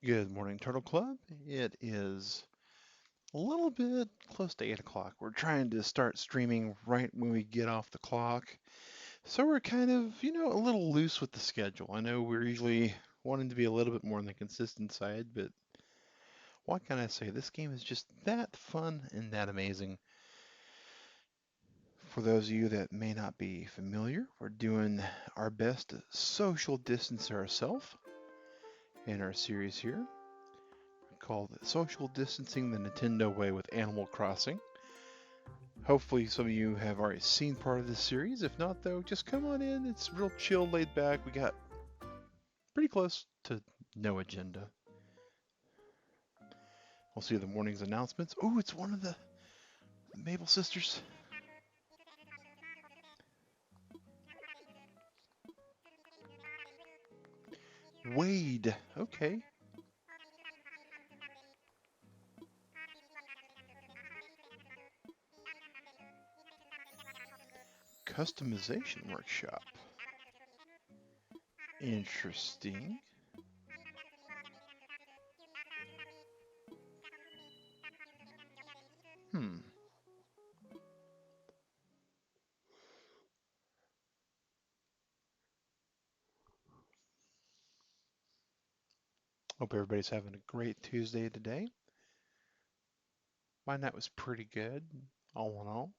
Good morning, Turtle Club. It is a little bit close to 8 o'clock. We're trying to start streaming right when we get off the clock. So we're kind of, a little loose with the schedule. I know we're usually wanting to be a little bit more on the consistent side, but what can I say? This game is just that fun and that amazing. For those of you that may not be familiar, we're doing our best to social distance ourselves in our series here called Social Distancing the Nintendo Way with Animal Crossing. Hopefully, some of you have already seen part of this series. If not, though, just come on in. It's real chill, laid back. We got pretty close to no agenda. We'll see the morning's announcements. Oh, it's one of the Mabel sisters. Wade. Okay. Customization workshop. Interesting. Hmm. Hope everybody's having a great Tuesday today. My night was pretty good, all in all.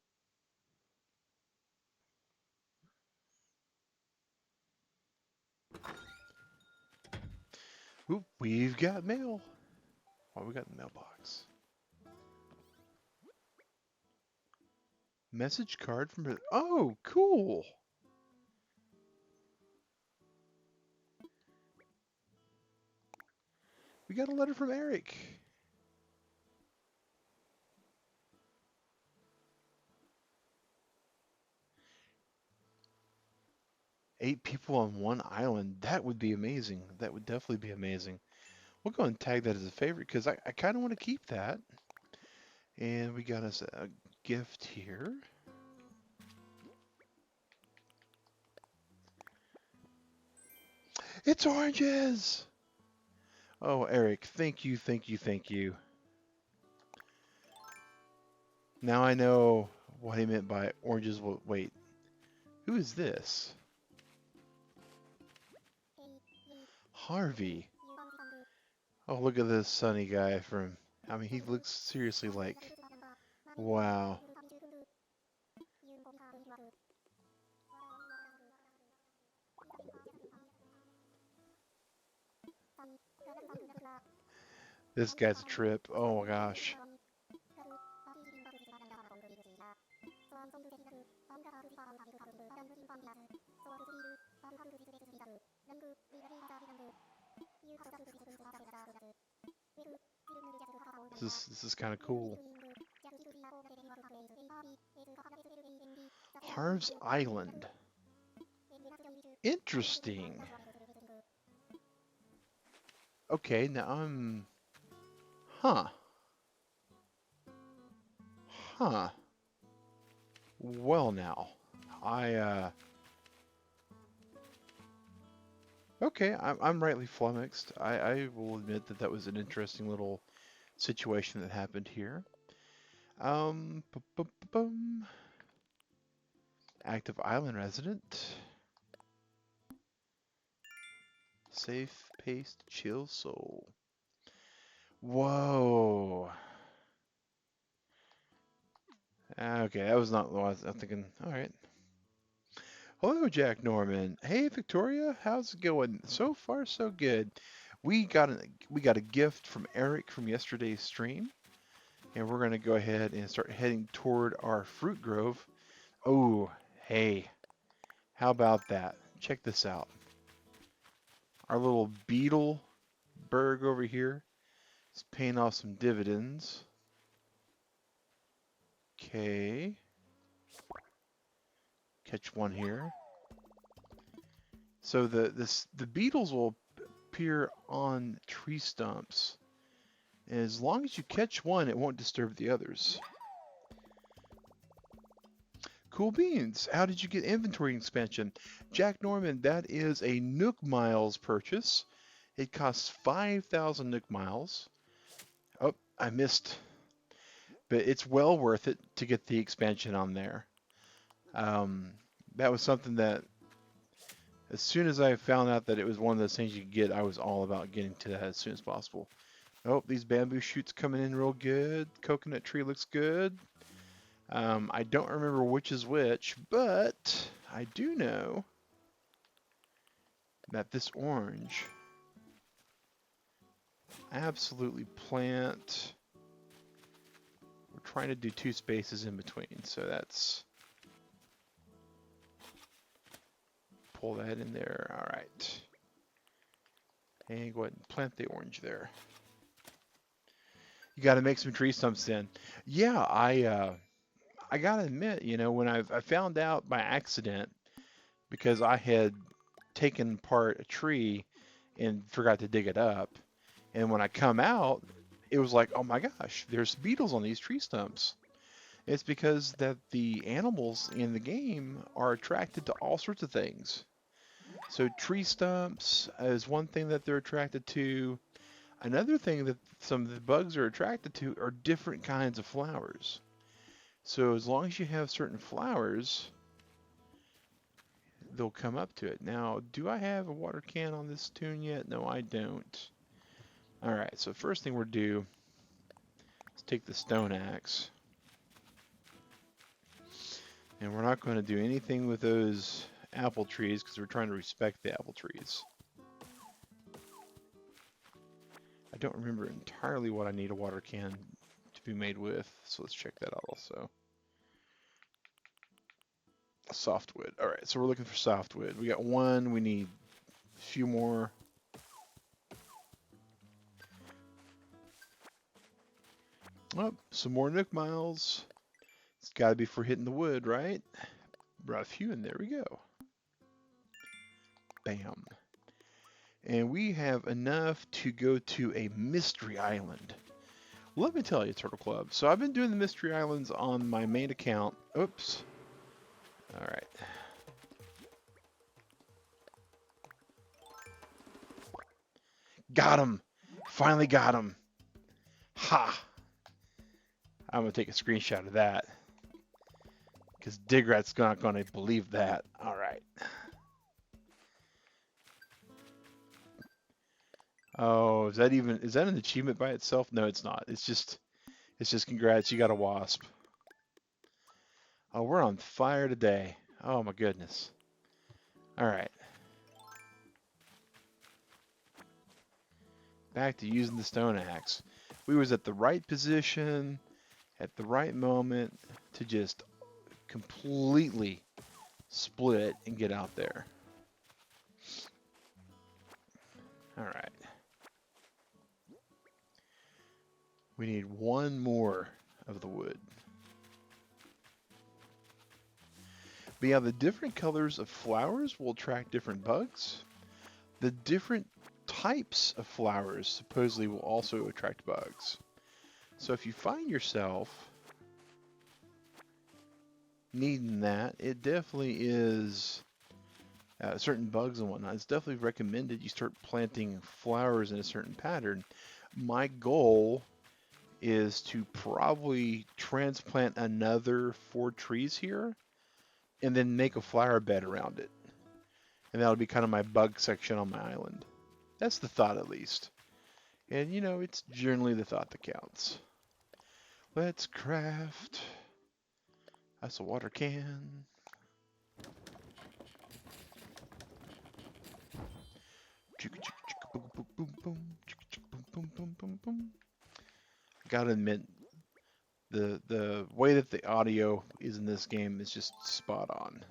Ooh, we've got mail. What we got in the mailbox? Message card from. Oh, cool. We got a letter from Eric. 8 people on one island. That would be amazing. That would definitely be amazing. We'll go and tag that as a favorite because I kind of want to keep that. And we got us a gift here. It's oranges! Oh, Eric, thank you, thank you, thank you. Now I know what he meant by oranges. Wait, who is this? Harvey. Oh, look at this sunny guy from. I mean, he looks seriously like. Wow. This guy's a trip. Oh my gosh. This is kind of cool. Harv's Island. Interesting. Okay, now I'm. Huh. Huh. Well, now. I. Okay, I'm rightly flummoxed. I will admit that that was an interesting little situation that happened here. Bum. Active island resident. Safe paced chill soul. Whoa. Okay, that was not what I was thinking. All right. Hello, Jack Norman. Hey, Victoria. How's it going? So far, so good. We got a gift from Eric from yesterday's stream, and we're gonna go ahead and start heading toward our fruit grove. Oh, hey, how about that? Check this out. Our little beetle berg over here is paying off some dividends. Okay. Catch one here. So the beetles will appear on tree stumps. And as long as you catch one, it won't disturb the others. Cool beans. How did you get inventory expansion? Jack Norman, that is a Nook Miles purchase. It costs 5,000 Nook miles. Oh, I missed, but it's well worth it to get the expansion on there. Um, that was something that, as soon as I found out that it was one of those things you could get, I was all about getting to that as soon as possible. Oh, these bamboo shoots coming in real good. Coconut tree looks good. I don't remember which is which, but I do know that this orange absolutely plant. We're trying to do 2 spaces in between, so that's, pull that in there. All right. And go ahead and plant the orange there. You got to make some tree stumps in. Yeah, I gotta admit, when I found out by accident, because I had taken apart a tree and forgot to dig it up, and when I come out, it was like, oh my gosh, there's beetles on these tree stumps. It's because that the animals in the game are attracted to all sorts of things. So tree stumps is one thing that they're attracted to. Another thing that some of the bugs are attracted to are different kinds of flowers. So as long as you have certain flowers, they'll come up to it. Now, do I have a water can on this tune yet? No, I don't. All right, so first thing we'll do is take the stone axe. And we're not going to do anything with those apple trees because we're trying to respect the apple trees. I don't remember entirely what I need a water can to be made with, so let's check that out also. Softwood. All right, so we're looking for softwood. We got 1, we need a few more. Oh, some more Nook miles. It's got to be for hitting the wood, right? Brought a few in. There we go. Bam. And we have enough to go to a mystery island. Let me tell you, Turtle Club. So I've been doing the mystery islands on my main account. Oops. All right. Got him. Finally got him. Ha. I'm going to take a screenshot of that. Because Digrat's not going to believe that. All right. Oh, is that an achievement by itself? No, it's not. It's just congrats, you got a wasp. Oh, we're on fire today. Oh my goodness. All right. Back to using the stone axe. We was at the right position at the right moment to just completely split and get out there. All right. We need 1 more of the wood. But yeah, the different colors of flowers will attract different bugs. The different types of flowers supposedly will also attract bugs. So if you find yourself needing that, it definitely is certain bugs and whatnot. It's definitely recommended you start planting flowers in a certain pattern. My goal is to probably transplant another 4 trees here and then make a flower bed around it. And that'll be kind of my bug section on my island. That's the thought, at least. And it's generally the thought that counts. Let's craft. That's a water can. Gotta admit, the way that the audio is in this game is just spot on.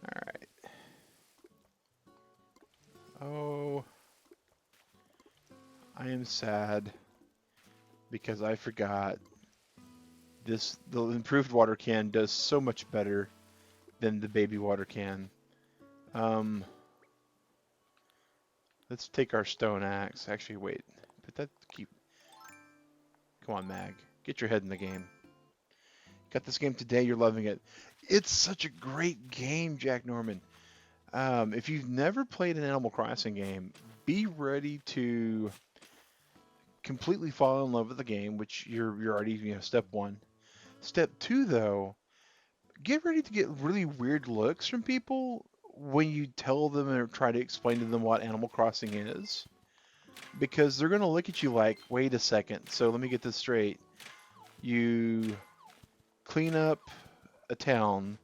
All right. Oh, I am sad because I forgot the improved water can does so much better than the baby water can. Let's take our stone axe. Actually, wait. Put that Come on, Mag. Get your head in the game. Got this game today. You're loving it. It's such a great game, Jack Norman. If you've never played an Animal Crossing game, be ready to completely fall in love with the game, which you're already, step one. Step two, though, get ready to get really weird looks from people when you tell them or try to explain to them what Animal Crossing is. Because they're going to look at you like, wait a second, so let me get this straight. You clean up a town,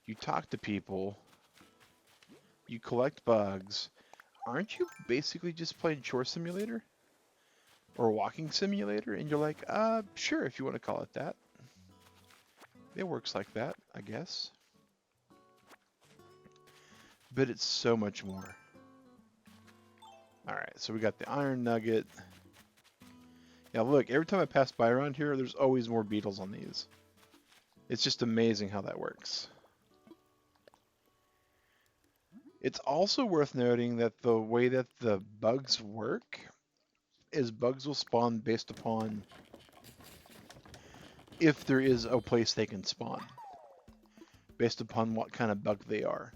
you talk to people, you collect bugs. Aren't you basically just playing Chore Simulator? Or Walking Simulator? And you're like, sure, if you want to call it that. It works like that, I guess. But it's so much more. Alright, so we got the iron nugget. Now look, every time I pass by around here, there's always more beetles on these. It's just amazing how that works. It's also worth noting that the way that the bugs work is bugs will spawn based upon if there is a place they can spawn, based upon what kind of bug they are.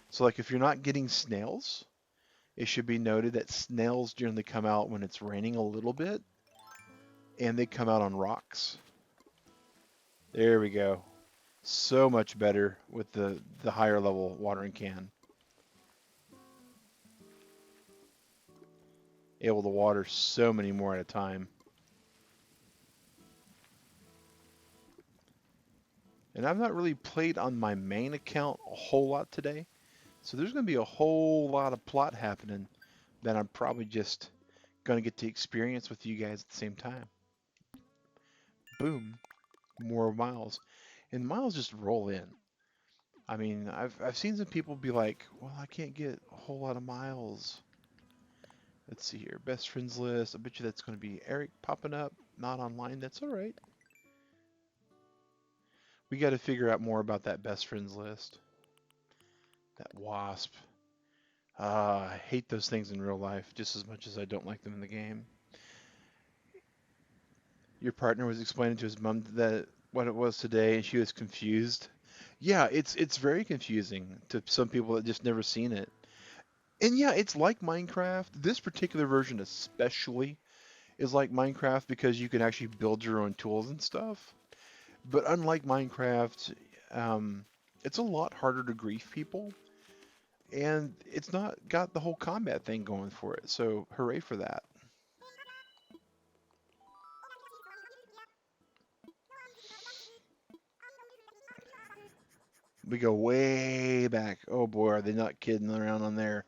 So like if you're not getting snails, it should be noted that snails generally come out when it's raining a little bit, and they come out on rocks. There we go. So much better with the higher level watering can. Able to water so many more at a time. And I've not really played on my main account a whole lot today. So there's going to be a whole lot of plot happening that I'm probably just going to get to experience with you guys at the same time. Boom. More miles. And miles just roll in. I mean, I've seen some people be like, well, I can't get a whole lot of miles. Let's see here. Best friends list. I bet you that's going to be Eric popping up. Not online. That's all right. We got to figure out more about that best friends list. That wasp. I hate those things in real life just as much as I don't like them in the game. Your partner was explaining to his mom that what it was today, and she was confused. Yeah, it's very confusing to some people that just never seen it. And yeah, it's like Minecraft. This particular version especially is like Minecraft because you can actually build your own tools and stuff. But unlike Minecraft, it's a lot harder to grief people, and it's not got the whole combat thing going for it. So hooray for that. We go way back. Oh boy, are they not kidding around on there?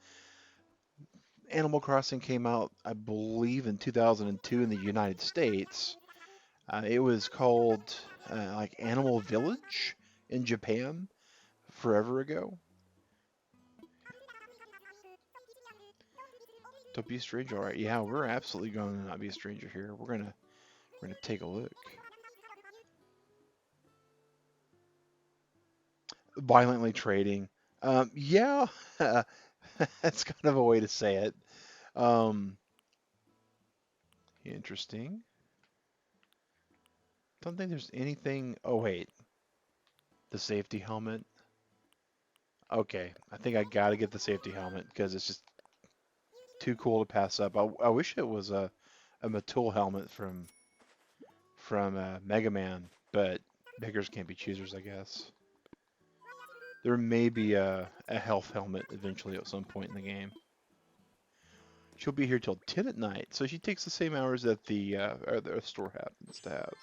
Animal Crossing came out, I believe, in 2002 in the United States. It was called like Animal Village in Japan forever ago. Don't be a stranger, all right? Yeah, we're absolutely going to not be a stranger here. We're gonna take a look. Violently trading. Yeah, that's kind of a way to say it. Um, Interesting. Don't think there's anything. Oh wait, the safety helmet. Okay, I think I gotta get the safety helmet because it's just too cool to pass up. I wish it was a Matul helmet from Mega Man, but beggars can't be choosers, I guess. There may be a health helmet eventually at some point in the game. She'll be here till 10 at night, so she takes the same hours that the store happens to have.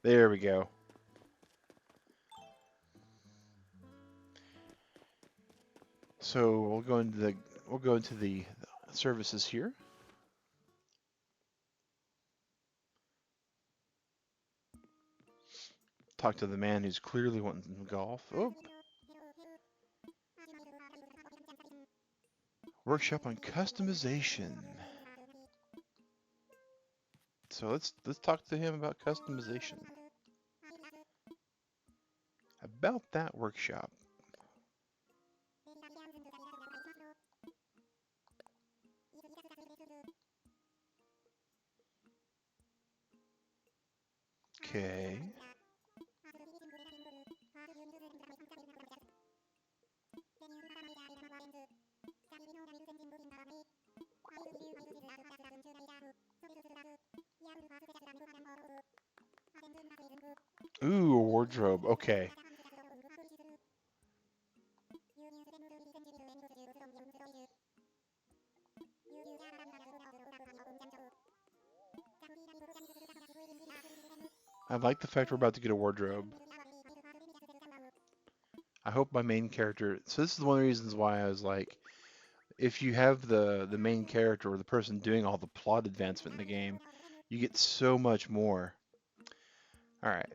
There we go. So we'll go into the services here. Talk to the man who's clearly wanting golf. Oh, workshop on customization. So let's talk to him about customization. About that workshop. Okay. Ooh, a wardrobe. Okay. I like the fact we're about to get a wardrobe. I hope my main character. So this is one of the reasons why I was like, if you have the main character or the person doing all the plot advancement in the game, you get so much more. All right.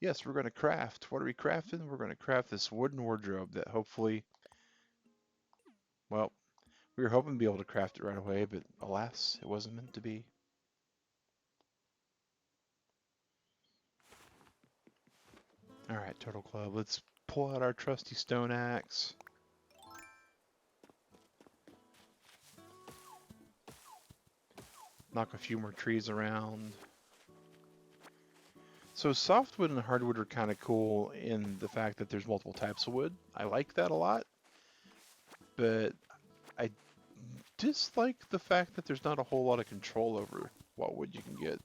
Yes, we're going to craft. What are we crafting? We're going to craft this wooden wardrobe that hopefully, well, we were hoping to be able to craft it right away, but alas, it wasn't meant to be. All right, Turtle Club, let's pull out our trusty stone axe. Knock a few more trees around. So softwood and hardwood are kind of cool in the fact that there's multiple types of wood. I like that a lot, but I dislike the fact that there's not a whole lot of control over what wood you can get.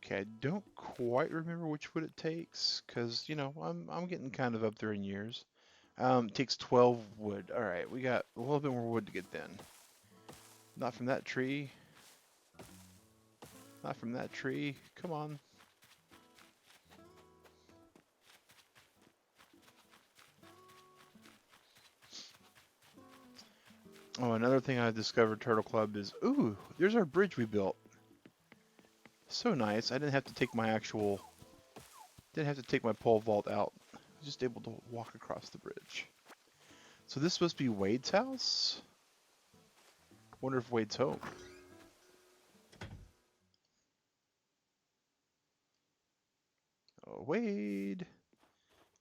Okay, I don't quite remember which wood it takes, because, you know, I'm getting kind of up there in years. It takes 12 wood. All right, we got a little bit more wood to get then. Not from that tree. Not from that tree. Come on. Oh, another thing I discovered, Turtle Club, is, ooh, there's our bridge we built. So nice. I didn't have to take my pole vault out. I was just able to walk across the bridge. So this must be Wade's house? Wonder if Wade's home. Oh, Wade.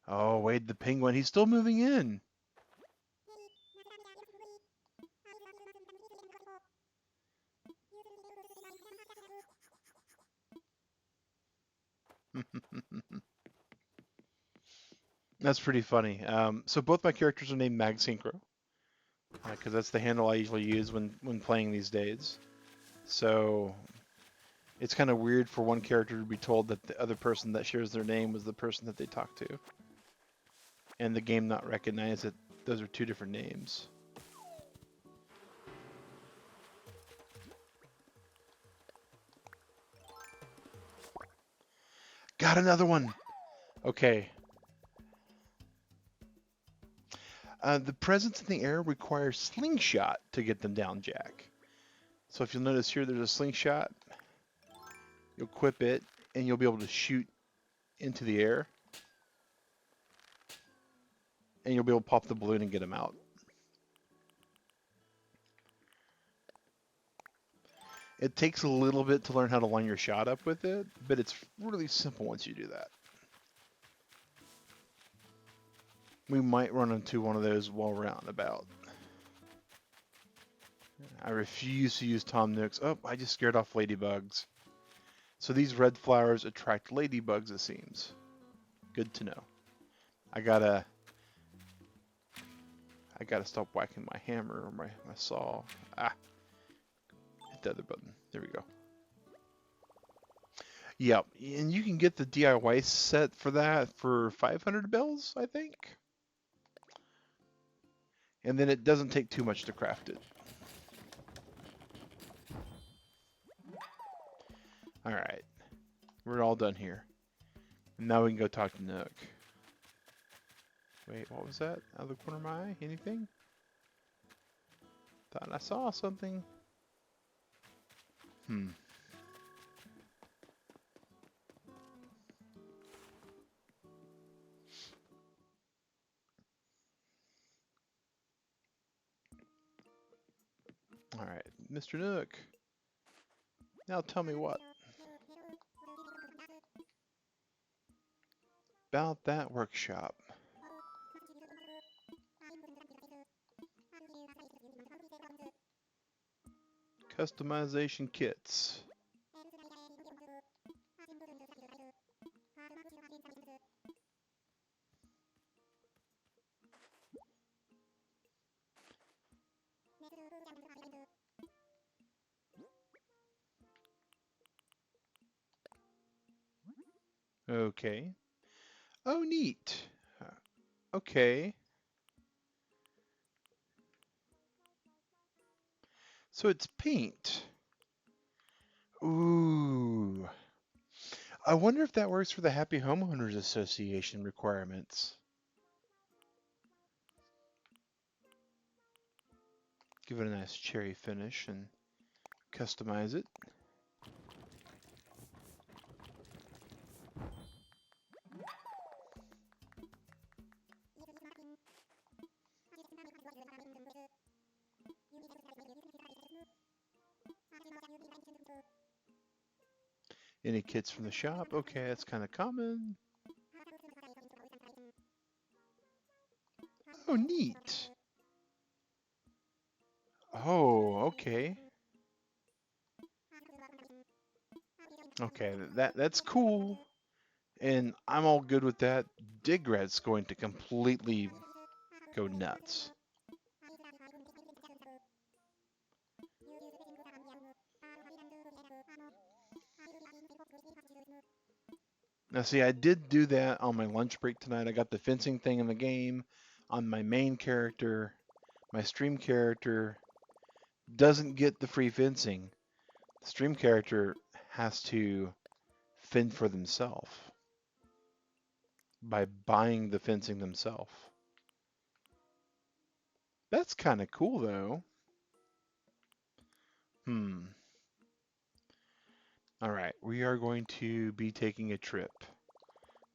Oh, Wade the penguin. He's still moving in. That's pretty funny. So both my characters are named MagSynchro, because that's the handle I usually use when playing these days. So it's kind of weird for one character to be told that the other person that shares their name was the person that they talk to, and the game not recognize that those are two different names. Got another one. Okay. The presence in the air requires slingshot to get them down, Jack. So if you'll notice here, there's a slingshot. You'll equip it, and you'll be able to shoot into the air, and you'll be able to pop the balloon and get them out. It takes a little bit to learn how to line your shot up with it, but it's really simple once you do that. We might run into one of those while we're out and about. I refuse to use Tom Nook's. Oh, I just scared off ladybugs. So these red flowers attract ladybugs, it seems. Good to know. I gotta stop whacking my hammer or my saw. Ah, hit the other button. There we go. Yep, and you can get the DIY set for that for 500 bells, I think. And then it doesn't take too much to craft it. All right, we're all done here. And now we can go talk to Nook. Wait, what was that? Out of the corner of my eye? Anything? Thought I saw something. Hmm. All right, Mr. Nook. Now tell me what about that workshop. Customization kits. Okay. Oh, neat. Okay. So it's paint. Ooh. I wonder if that works for the Happy Homeowners Association requirements. Give it a nice cherry finish and customize it. Any kits from the shop? Okay, that's kind of common. Oh, neat. Oh, okay. Okay, that's cool. And I'm all good with that. Digrat's going to completely go nuts. Now, see, I did do that on my lunch break tonight. I got the fencing thing in the game on my main character. My stream character doesn't get the free fencing. The stream character has to fend for themselves by buying the fencing themselves. That's kind of cool, though. All right, we are going to be taking a trip.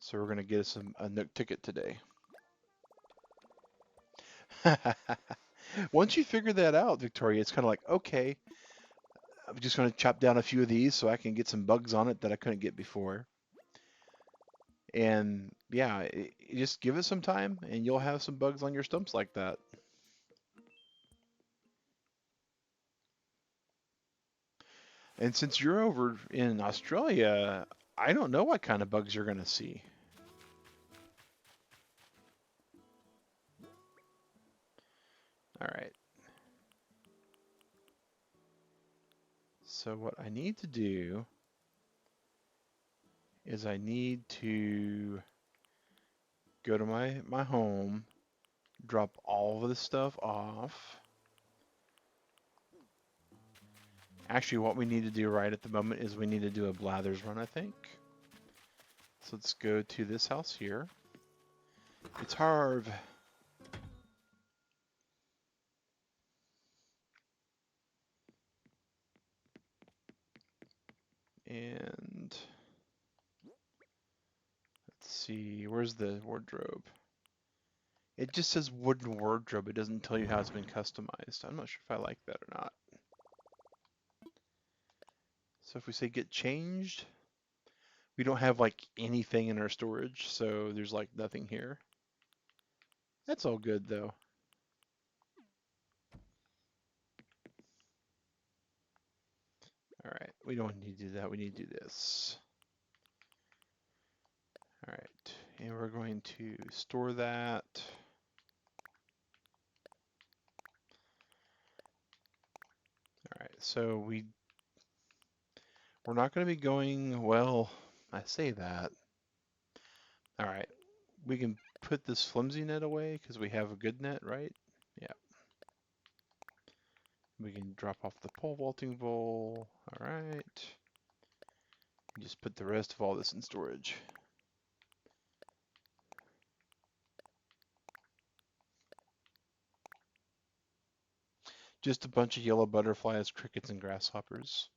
So we're going to get us a Nook ticket today. Once you figure that out, Victoria, it's kind of like, okay, I'm just going to chop down a few of these so I can get some bugs on it that I couldn't get before. And yeah, you just give it some time and you'll have some bugs on your stumps like that. And since you're over in Australia, I don't know what kind of bugs you're going to see. All right. So what I need to do is I need to go to my home, drop all of this stuff off. Actually, what we need to do right at the moment is we need to do a Blathers run, I think. So let's go to this house here. It's Harv. And let's see, where's the wardrobe? It just says wooden wardrobe. It doesn't tell you how it's been customized. I'm not sure if I like that or not. So if we say get changed, we don't have like anything in our storage, so there's like nothing here. That's all good though. All right, we don't need to do that. We need to do this. All right, and we're going to store that. All right, so we're not going to be going, well, I say that. All right, we can put this flimsy net away because we have a good net, right? Yeah. We can drop off the pole vaulting bowl. All right. Just put the rest of all this in storage. Just a bunch of yellow butterflies, crickets, and grasshoppers.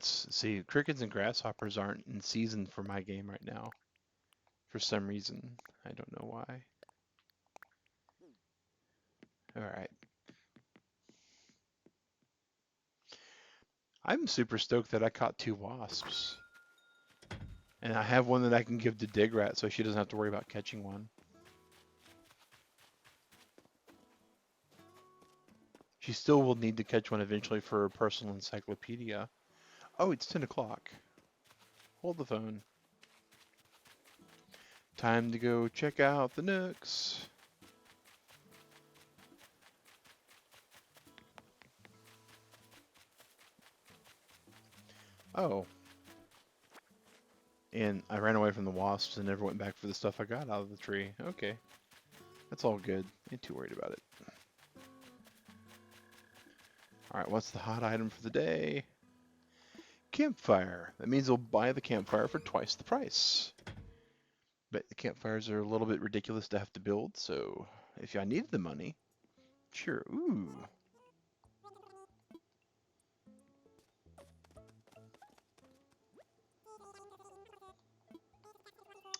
See, crickets and grasshoppers aren't in season for my game right now. For some reason. I don't know why. All right. I'm super stoked that I caught 2 wasps. And I have one that I can give to Digrat so she doesn't have to worry about catching one. She still will need to catch one eventually for her personal encyclopedia. Oh, it's 10 o'clock. Hold the phone. Time to go check out the nooks. Oh, and I ran away from the wasps and never went back for the stuff I got out of the tree. Okay, that's all good. Ain't too worried about it. All right, what's the hot item for the day? Campfire. That means they'll buy the campfire for twice the price. But the campfires are a little bit ridiculous to have to build, so if I needed the money, sure. Ooh.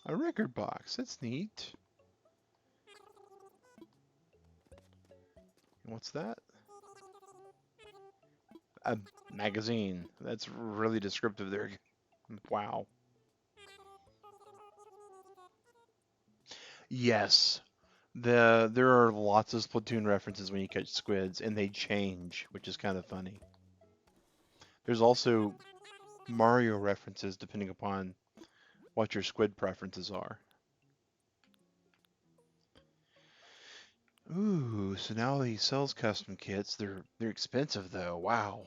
A record box. That's neat. And what's that? A magazine. That's really descriptive there. Wow. Yes. There are lots of Splatoon references when you catch squids, and they change, which is kind of funny. There's also Mario references depending upon what your squid preferences are. Ooh, so now he sells custom kits. They're expensive though. Wow.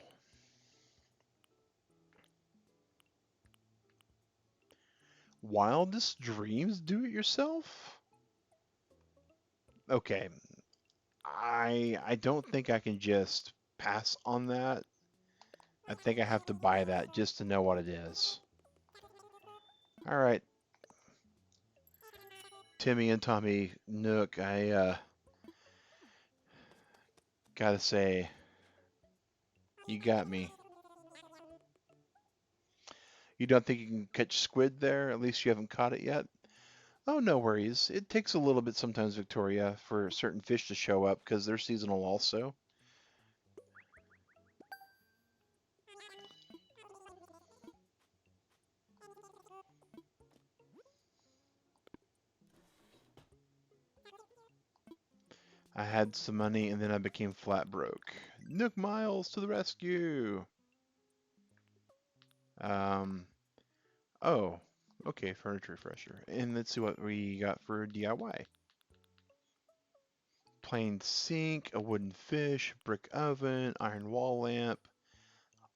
Wildest Dreams do it yourself? Okay. I don't think I can just pass on that. I think I have to buy that just to know what it is. All right, Timmy and Tommy Nook, I gotta say, you got me. You don't think you can catch squid there? At least you haven't caught it yet? Oh, no worries. It takes a little bit sometimes, Victoria, for certain fish to show up because they're seasonal also. I had some money and then I became flat broke. Nook Miles to the rescue! Um, oh, okay, furniture refresher. And let's see what we got for DIY. Plain sink, a wooden fish, brick oven, iron wall lamp,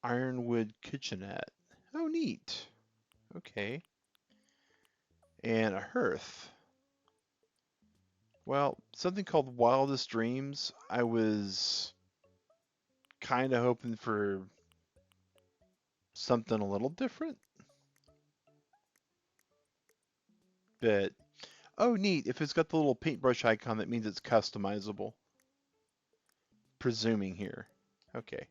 ironwood kitchenette. Oh, neat. Okay. And a hearth. Well, something called Wildest Dreams. I was kind of hoping for something a little different, but oh, neat. If it's got the little paintbrush icon, that means it's customizable. Presuming here. Okay.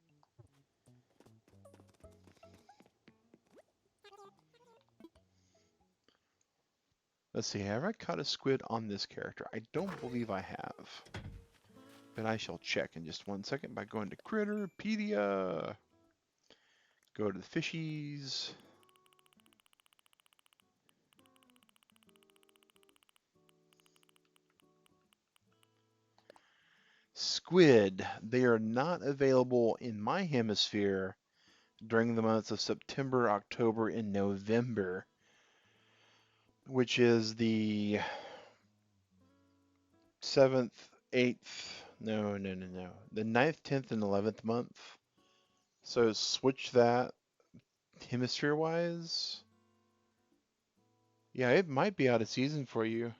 Let's see. Have I caught a squid on this character? I don't believe I have. But I shall check in just 1 second by going to Critterpedia. Go to the fishies. Squid. They are not available in my hemisphere during the months of September, October, and November, which is the 7th, 8th, no, the 9th, 10th, and 11th month. So switch that hemisphere wise. Yeah, it might be out of season for you.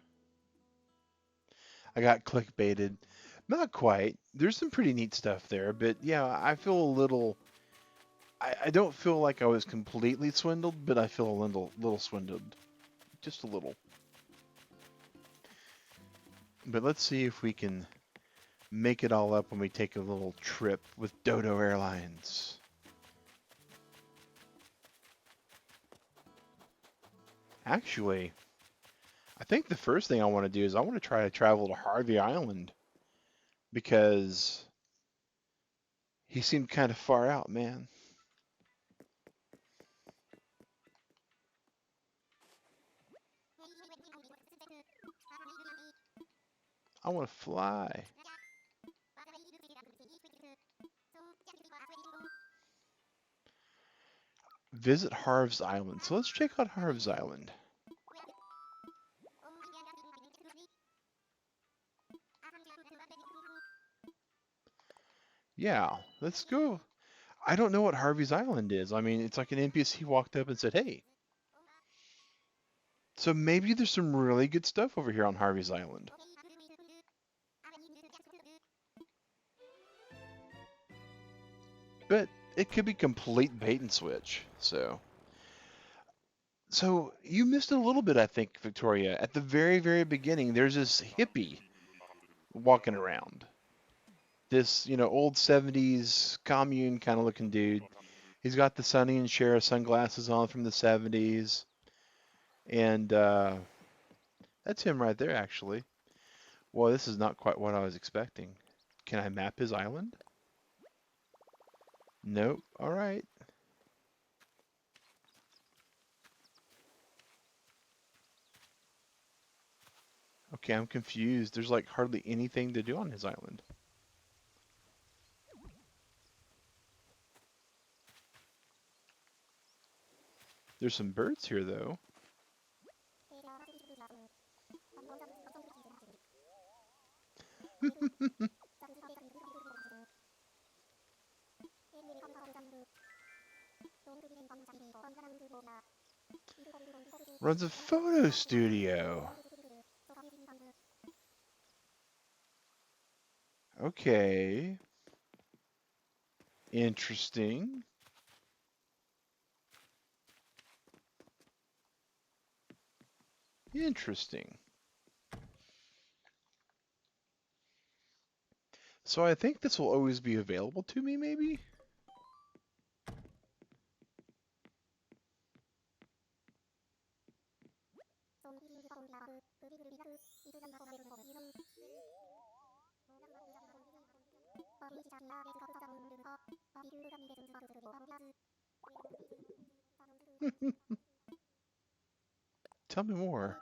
I got clickbaited. Not quite. There's some pretty neat stuff there, but yeah, I feel a little. I don't feel like I was completely swindled, but I feel a little swindled. Just a little. But let's see if we can make it all up when we take a little trip with Dodo Airlines. Actually, I think the first thing I want to do is I want to try to travel to Harvey Island because he seemed kind of far out, man. I want to fly. Visit Harv's Island. So let's check out Harv's Island. Yeah, let's go. I don't know what Harvey's Island is. I mean, it's like an NPC walked up and said, "Hey." So maybe there's some really good stuff over here on Harvey's Island. But it could be complete bait and switch. So you missed a little bit, I think, Victoria. At the very, very beginning, there's this hippie walking around. This, old 70s commune kind of looking dude. He's got the Sonny and Cher sunglasses on from the 70s. And that's him right there, actually. Well, this is not quite what I was expecting. Can I map his island? Nope. All right. Okay, I'm confused. There's like hardly anything to do on his island. There's some birds here, though. Runs a photo studio. Okay. Interesting. Interesting. So I think this will always be available to me, maybe? Tell me more.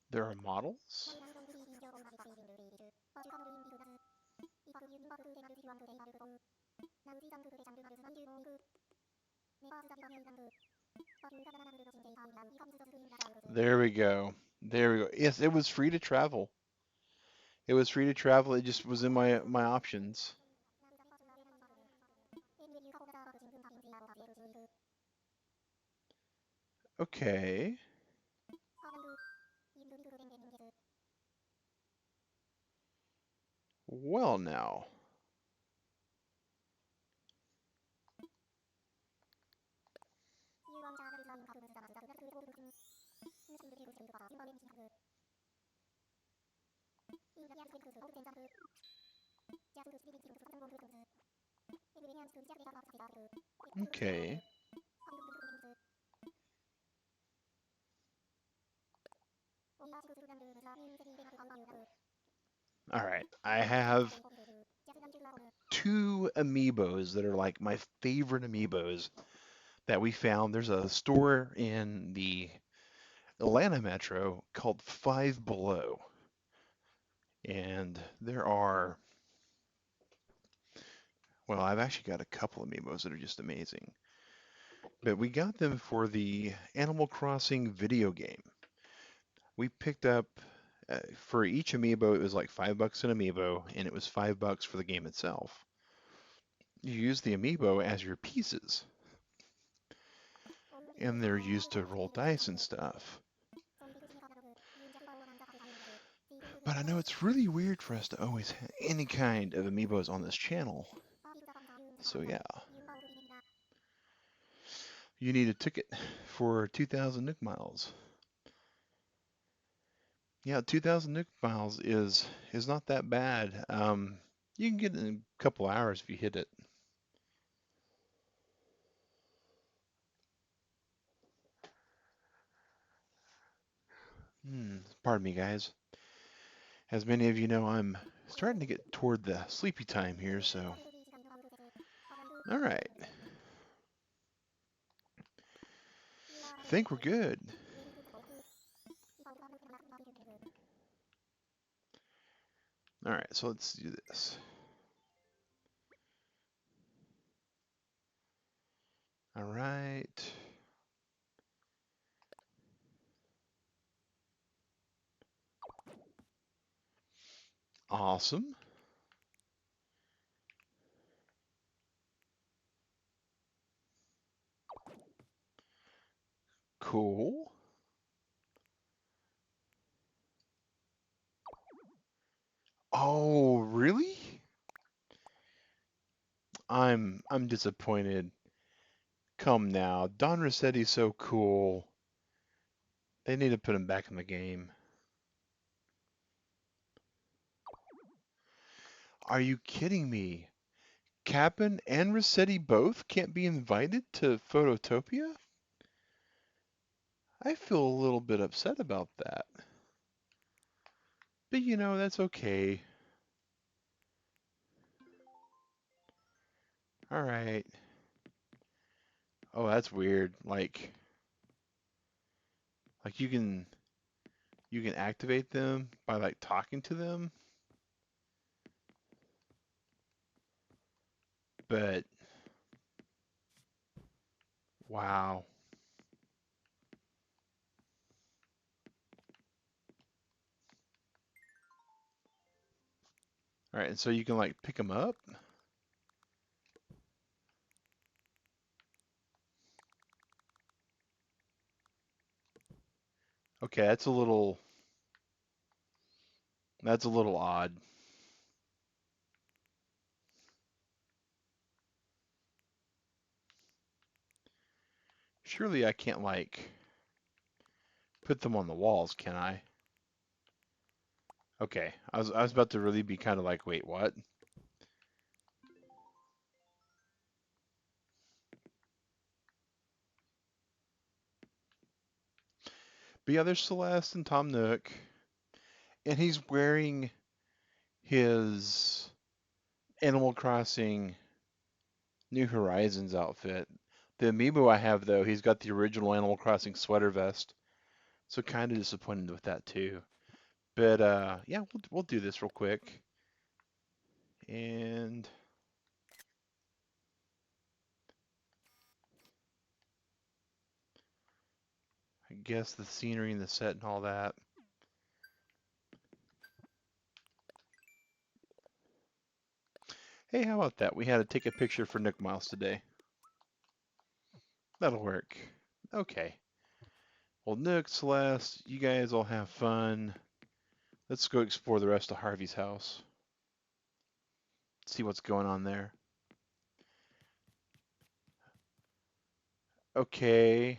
There are models? There we go. There we go. Yes, it was free to travel. It was free to travel. It just was in my options. Okay. Well now. Okay. All right. I have two amiibos that are like my favorite amiibos that we found. There's a store in the Atlanta metro called Five Below. And there are, well, I've actually got a couple amiibos that are just amazing. But we got them for the Animal Crossing video game. We picked up for each amiibo, it was like $5 an amiibo, and it was $5 for the game itself. You use the amiibo as your pieces, and they're used to roll dice and stuff. But I know it's really weird for us to always have any kind of amiibos on this channel. So yeah, you need a ticket for 2,000 Nook Miles. Yeah, 2,000 Nook Miles is not that bad. You can get it in a couple hours if you hit it. Pardon me, guys. As many of you know, I'm starting to get toward the sleepy time here, so. All right. I think we're good. All right, so let's do this. All right. Awesome. Cool. Oh, really? I'm disappointed. Come now. Don Rossetti's so cool. They need to put him back in the game. Are you kidding me? Cap'n and Rossetti both can't be invited to Phototopia? I feel a little bit upset about that. But you know, that's okay. All right. Oh, that's weird. Like you can activate them by like talking to them, but wow. All right, and so you can like pick them up. Okay, that's a little odd. Surely I can't like put them on the walls, can I? Okay, I was about to really be kind of like, wait, what? But yeah, there's Celeste and Tom Nook, and he's wearing his Animal Crossing New Horizons outfit. The amiibo I have though, he's got the original Animal Crossing sweater vest, so kind of disappointed with that too. But yeah, we'll do this real quick, and I guess the scenery and the set and all that. Hey, how about that? We had to take a picture for Nick Miles today. That'll work. Okay. Well, Nook, Celeste, you guys all have fun. Let's go explore the rest of Harvey's house. See what's going on there. Okay.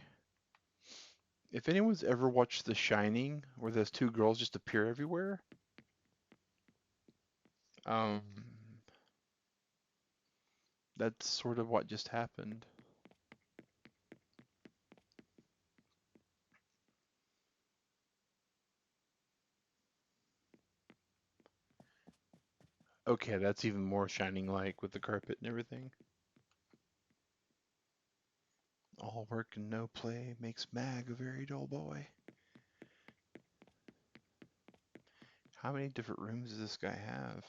If anyone's ever watched The Shining, where those two girls just appear everywhere, um, that's sort of what just happened. Okay, that's even more shining like with the carpet and everything. All work and no play makes Mag a very dull boy. How many different rooms does this guy have?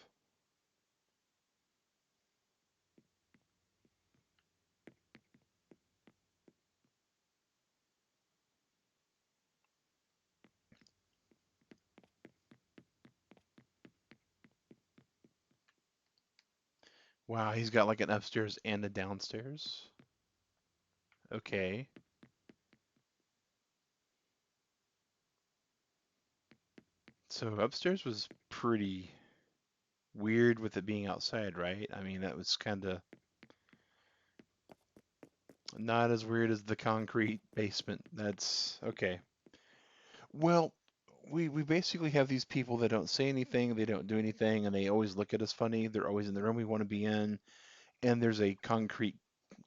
Wow, he's got like an upstairs and a downstairs. Okay. So upstairs was pretty weird with it being outside, right? I mean, that was kind of not as weird as the concrete basement. That's okay. Well, we basically have these people that don't say anything, they don't do anything, and they always look at us funny. They're always in the room we want to be in, and there's a concrete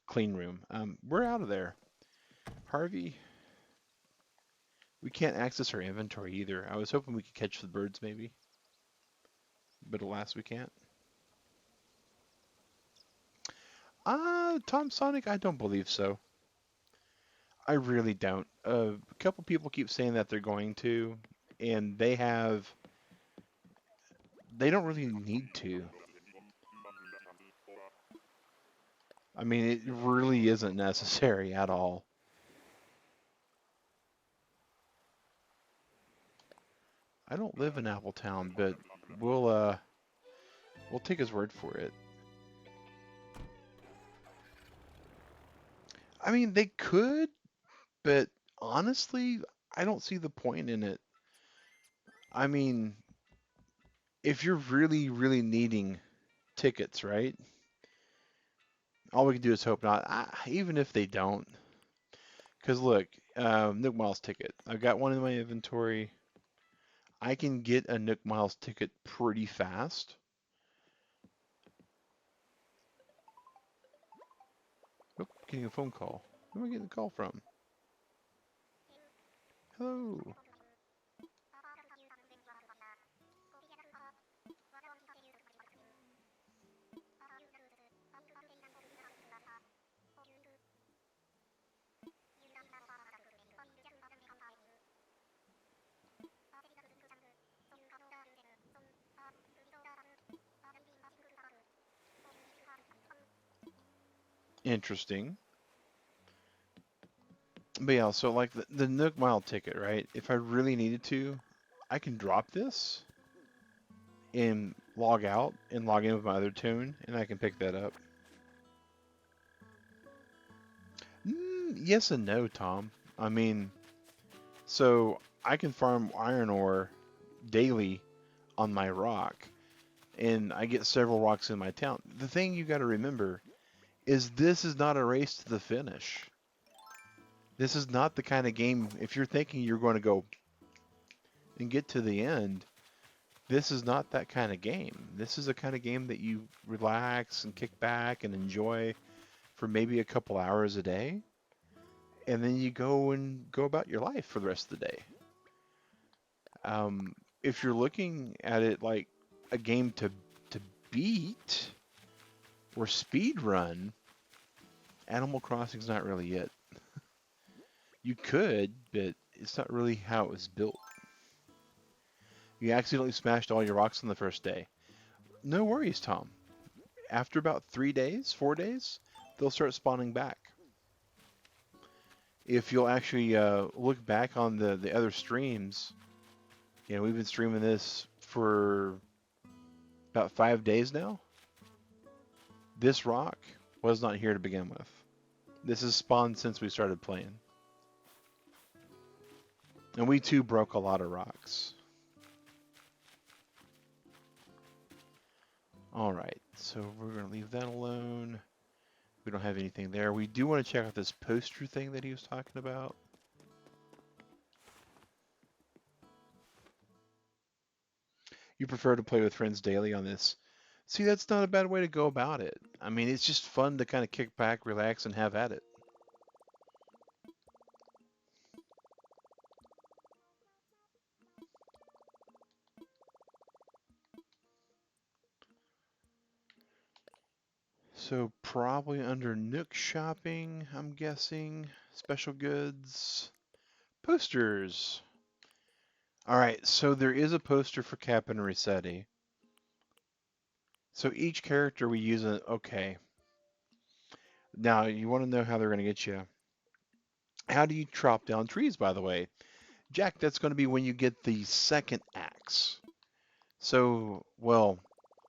clean room. We're out of there. Harvey, We can't access our inventory either. I was hoping we could catch the birds maybe, but alas, we can't. Tom Sonic, I don't believe so. I really don't. A couple people keep saying that they're going to, and they don't really need to. I mean, it really isn't necessary at all. I don't live in Appletown, but we'll uh we'll take his word for it. I mean, they could, but honestly, I don't see the point in it. I mean, if you're really, really needing tickets, right? All we can do is hope not. Even if they don't, because look, Nook Miles ticket. I've got one in my inventory. I can get a Nook Miles ticket pretty fast. Oh, getting a phone call. Who am I getting a call from? Hello. Interesting. But yeah, so like the Nook Mile ticket, right? If I really needed to, I can drop this and log out and log in with my other tune, and I can pick that up. Yes and no, Tom. I mean, so I can farm iron ore daily on my rock, and I get several rocks in my town. The thing you got to remember is this is not a race to the finish. This is not the kind of game, if you're thinking you're going to go and get to the end, this is not that kind of game. This is a kind of game that you relax and kick back and enjoy for maybe a couple hours a day, and then you go about your life for the rest of the day. If you're looking at it like a game to beat or speed run, Animal Crossing's not really it. You could, but it's not really how it was built. You accidentally smashed all your rocks on the first day. No worries, Tom. After about 3 days, 4 days, they'll start spawning back. If you'll actually look back on the other streams, we've been streaming this for about 5 days now. This rock was not here to begin with. This has spawned since we started playing. And we too broke a lot of rocks. Alright, so we're going to leave that alone. We don't have anything there. We do want to check out this poster thing that he was talking about. You prefer to play with friends daily on this. See, that's not a bad way to go about it. I mean, it's just fun to kind of kick back, relax, and have at it. So probably under Nook Shopping, I'm guessing. Special goods. Posters. Alright, so there is a poster for Cap and Resetti. So each character we use okay. Now, you want to know how they're going to get you. How do you chop down trees, by the way? Jack, that's going to be when you get the second axe. So, well,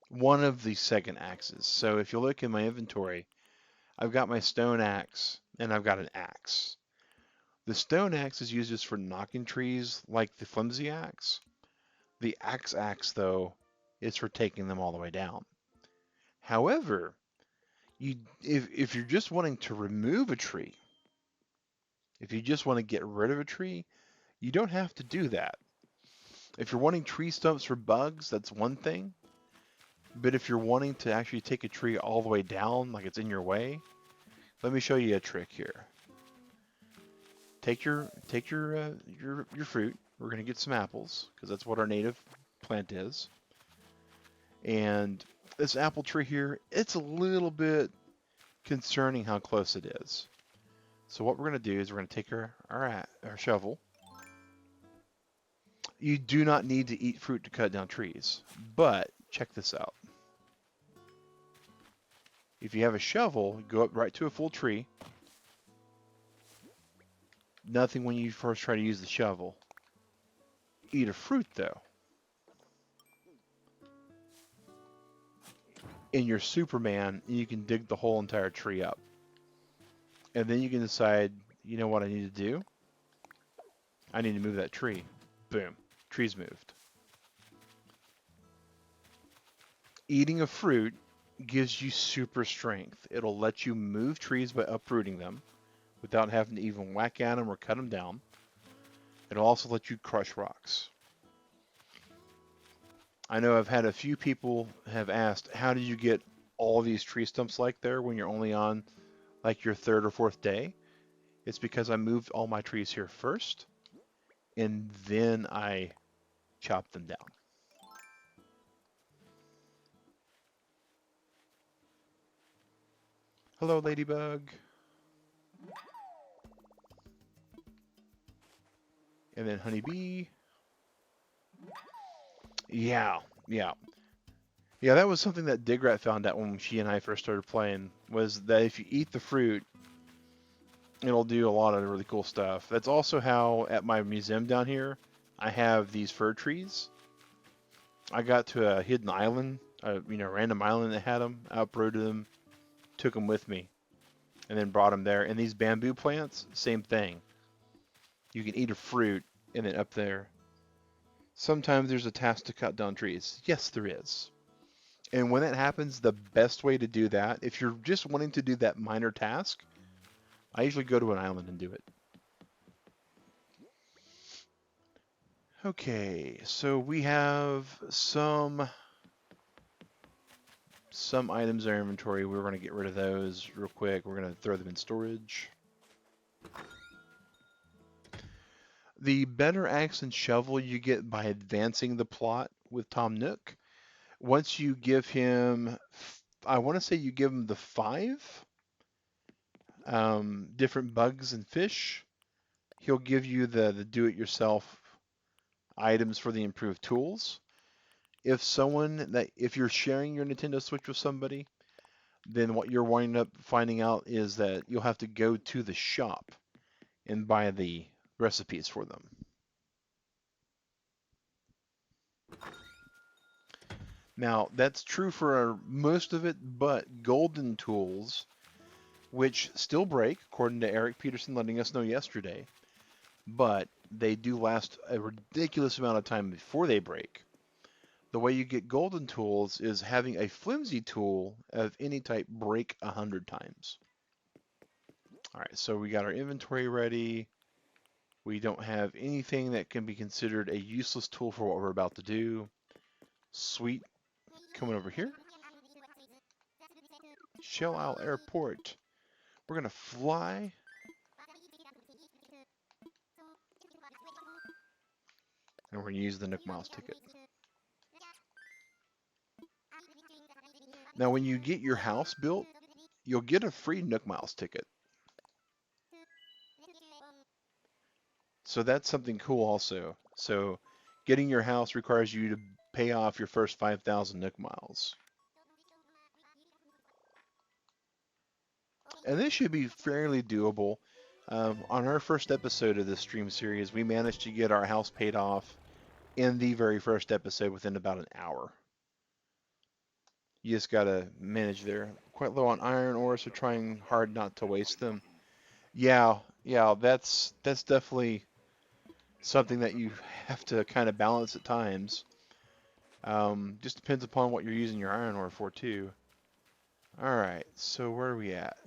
one of the second axes. So if you look in my inventory, I've got my stone axe and I've got an axe. The stone axe is used just for knocking trees like the flimsy axe. The axe, though, is for taking them all the way down. However, if you're just wanting to remove a tree, if you just want to get rid of a tree, you don't have to do that. If you're wanting tree stumps for bugs, that's one thing. But if you're wanting to actually take a tree all the way down, like it's in your way, let me show you a trick here. take your fruit. We're gonna get some apples because that's what our native plant is. And this apple tree here, it's a little bit concerning how close it is. So what we're gonna do is we're gonna take our shovel. You do not need to eat fruit to cut down trees, but check this out. If you have a shovel, go up right to a full tree. Nothing when you first try to use the shovel. Eat a fruit though. And you're Superman, and you can dig the whole entire tree up. And then you can decide, you know what I need to do? I need to move that tree. Boom. Tree's moved. Eating a fruit gives you super strength. It'll let you move trees by uprooting them without having to even whack at them or cut them down. It'll also let you crush rocks. I know I've had a few people have asked, how did you get all these tree stumps like there when you're only on like your third or fourth day? It's because I moved all my trees here first, and then I chopped them down. Hello, Ladybug. And then Honeybee. Yeah, yeah. Yeah, that was something that Digrat found out when she and I first started playing, was that if you eat the fruit, it'll do a lot of really cool stuff. That's also how, at my museum down here, I have these fir trees. I got to a hidden island, random island that had them. I uprooted them, took them with me, and then brought them there. And these bamboo plants, same thing. You can eat a fruit, and then up there. Sometimes there's a task to cut down trees. Yes, there is. And when that happens, the best way to do that, if you're just wanting to do that minor task, I usually go to an island and do it. Okay, so we have some items in our inventory. We're going to get rid of those real quick. We're going to throw them in storage. The better axe and shovel you get by advancing the plot with Tom Nook. Once you give him, I want to say you give him the 5 different bugs and fish, he'll give you the do-it-yourself items for the improved tools. If you're sharing your Nintendo Switch with somebody, then what you're winding up finding out is that you'll have to go to the shop and buy the recipes for them. Now, that's true for most of it, but golden tools, which still break, according to Eric Peterson letting us know yesterday, but they do last a ridiculous amount of time before they break. The way you get golden tools is having a flimsy tool of any type break 100 times. All right, so we got our inventory ready. We don't have anything that can be considered a useless tool for what we're about to do. Sweet. Coming over here. Shell Isle Airport. We're going to fly. And we're going to use the Nook Miles ticket. Now, when you get your house built, you'll get a free Nook Miles ticket. So that's something cool also. So getting your house requires you to pay off your first 5,000 Nook Miles. And this should be fairly doable. On our first episode of this stream series, we managed to get our house paid off in the very first episode within about an hour. You just gotta manage there. Quite low on iron ore, so trying hard not to waste them. Yeah, that's definitely something that you have to kind of balance at times. Just depends upon what you're using your iron ore for too. All right, so where are we at?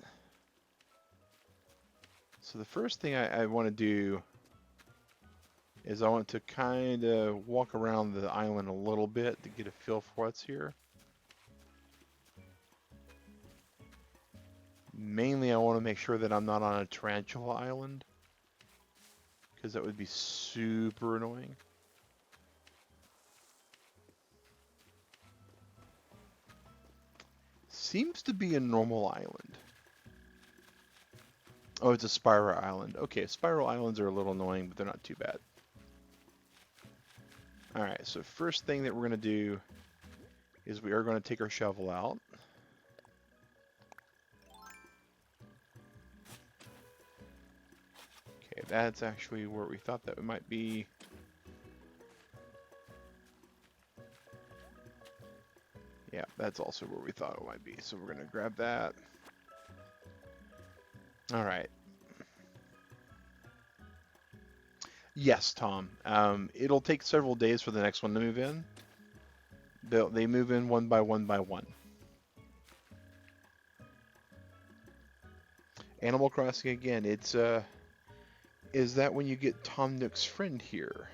So the first thing I want to do is I want to kind of walk around the island a little bit to get a feel for what's here. Mainly I want to make sure that I'm not on a tarantula island. because that would be super annoying. Seems to be a normal island. Oh, it's a spiral island. Okay, spiral islands are a little annoying, but they're not too bad. Alright, so first thing that we're going to do is we are going to take our shovel out. Okay, that's actually where we thought that it might be. Yeah, that's also where we thought it might be. So we're going to grab that. Alright. Yes, Tom. It'll take several days for the next one to move in. They move in one by one by one. Animal Crossing again. It's is that when you get Tom Nook's friend here?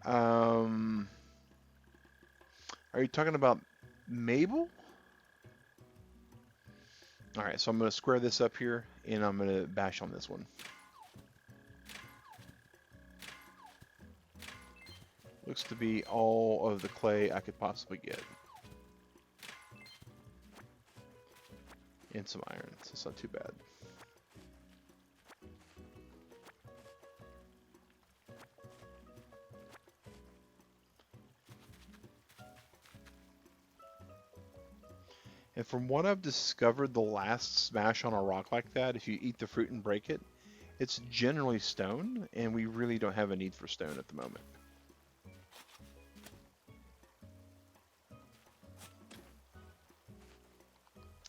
Are you talking about Mabel? All right, so I'm going to square this up here, and I'm going to bash on this one. Looks to be all of the clay I could possibly get. And some iron, so it's not too bad. And from what I've discovered, the last smash on a rock like that, if you eat the fruit and break it, it's generally stone, and we really don't have a need for stone at the moment.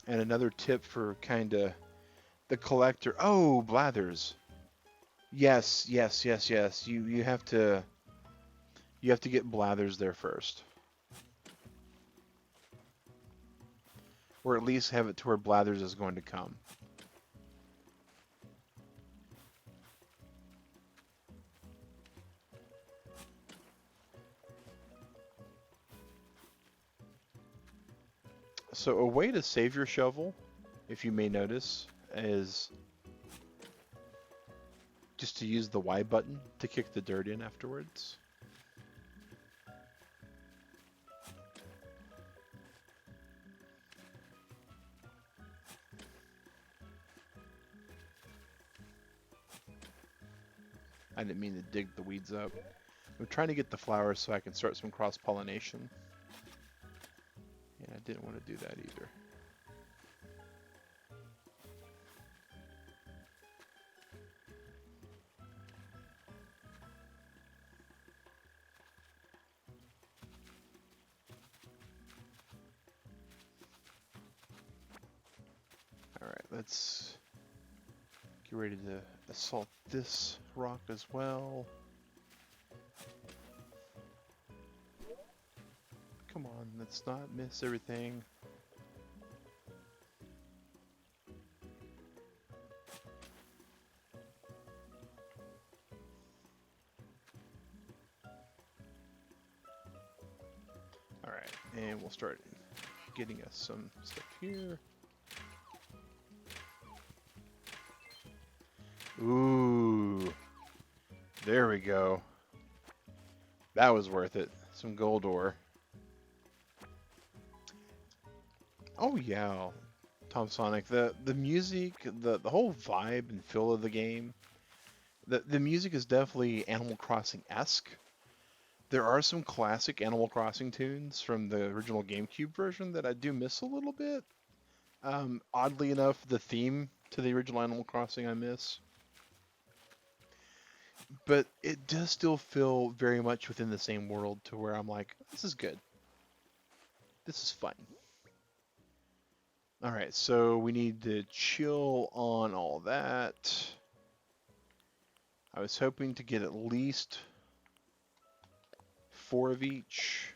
And another tip for kind of the collector. Oh, blathers. Yes, yes, yes, yes. You have to get blathers there first. Or at least have it to where blathers is going to come. So a way to save your shovel, if you may notice, is just to use the Y button to kick the dirt in afterwards. I didn't mean to dig the weeds up. I'm trying to get the flowers so I can start some cross-pollination. And I didn't want to do that either. Alright, let's get ready to assault this rock as well. Come on, let's not miss everything. Alright, and we'll start getting us some stuff here. Ooh, there we go. That was worth it. Some gold ore. Oh yeah, Tom Sonic. The music, the whole vibe and feel of the game. The music is definitely Animal Crossing-esque. There are some classic Animal Crossing tunes from the original GameCube version that I do miss a little bit. Oddly enough, the theme to the original Animal Crossing I miss. But it does still feel very much within the same world to where I'm like, this is good. This is fun. Alright, so we need to chill on all that. I was hoping to get at least 4 of each.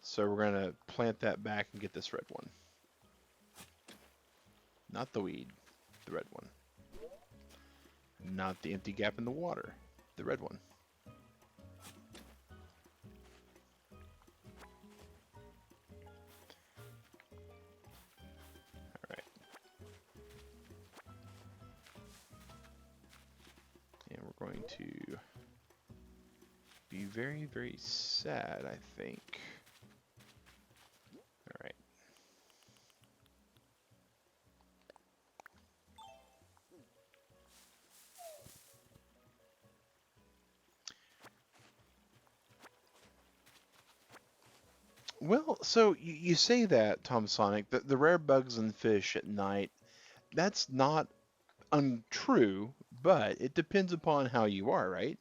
So we're going to plant that back and get this red one. Not the weed, the red one. Not the empty gap in the water, the red one. Alright. to be very, very sad, I think. All right. Well, so you say that, Tom Sonic, the rare bugs and fish at night, that's not untrue, but it depends upon how you are, right?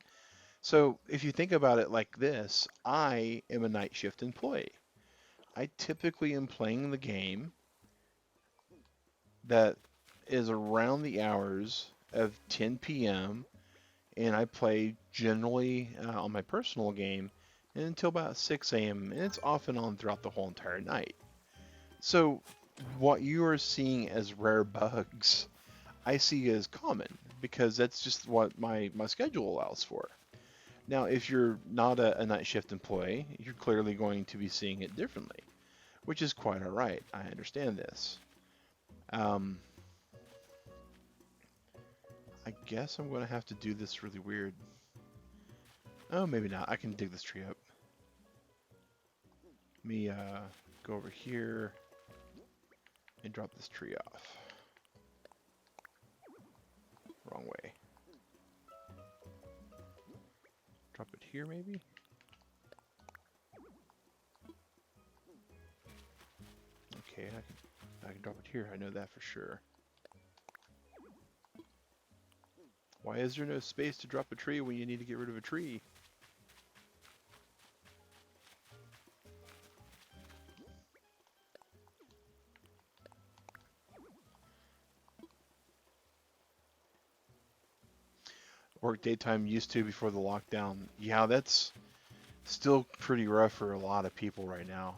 So if you think about it like this, I am a night shift employee. I typically am playing the game that is around the hours of 10 p.m. and I play generally on my personal game until about 6 a.m. and it's off and on throughout the whole entire night. So what you are seeing as rare bugs, I see as common because that's just what my schedule allows for. Now, if you're not a night shift employee, you're clearly going to be seeing it differently, which is quite all right. I understand this. Um, I guess I'm going to have to do this really weird. Oh, maybe not. I can dig this tree up. Let me go over here and drop this tree off. Wrong way. Drop it here, maybe? Okay, I can drop it here. I know that for sure. Why is there no space to drop a tree when you need to get rid of a tree? Work daytime used to before the lockdown. Yeah, that's still pretty rough for a lot of people right now.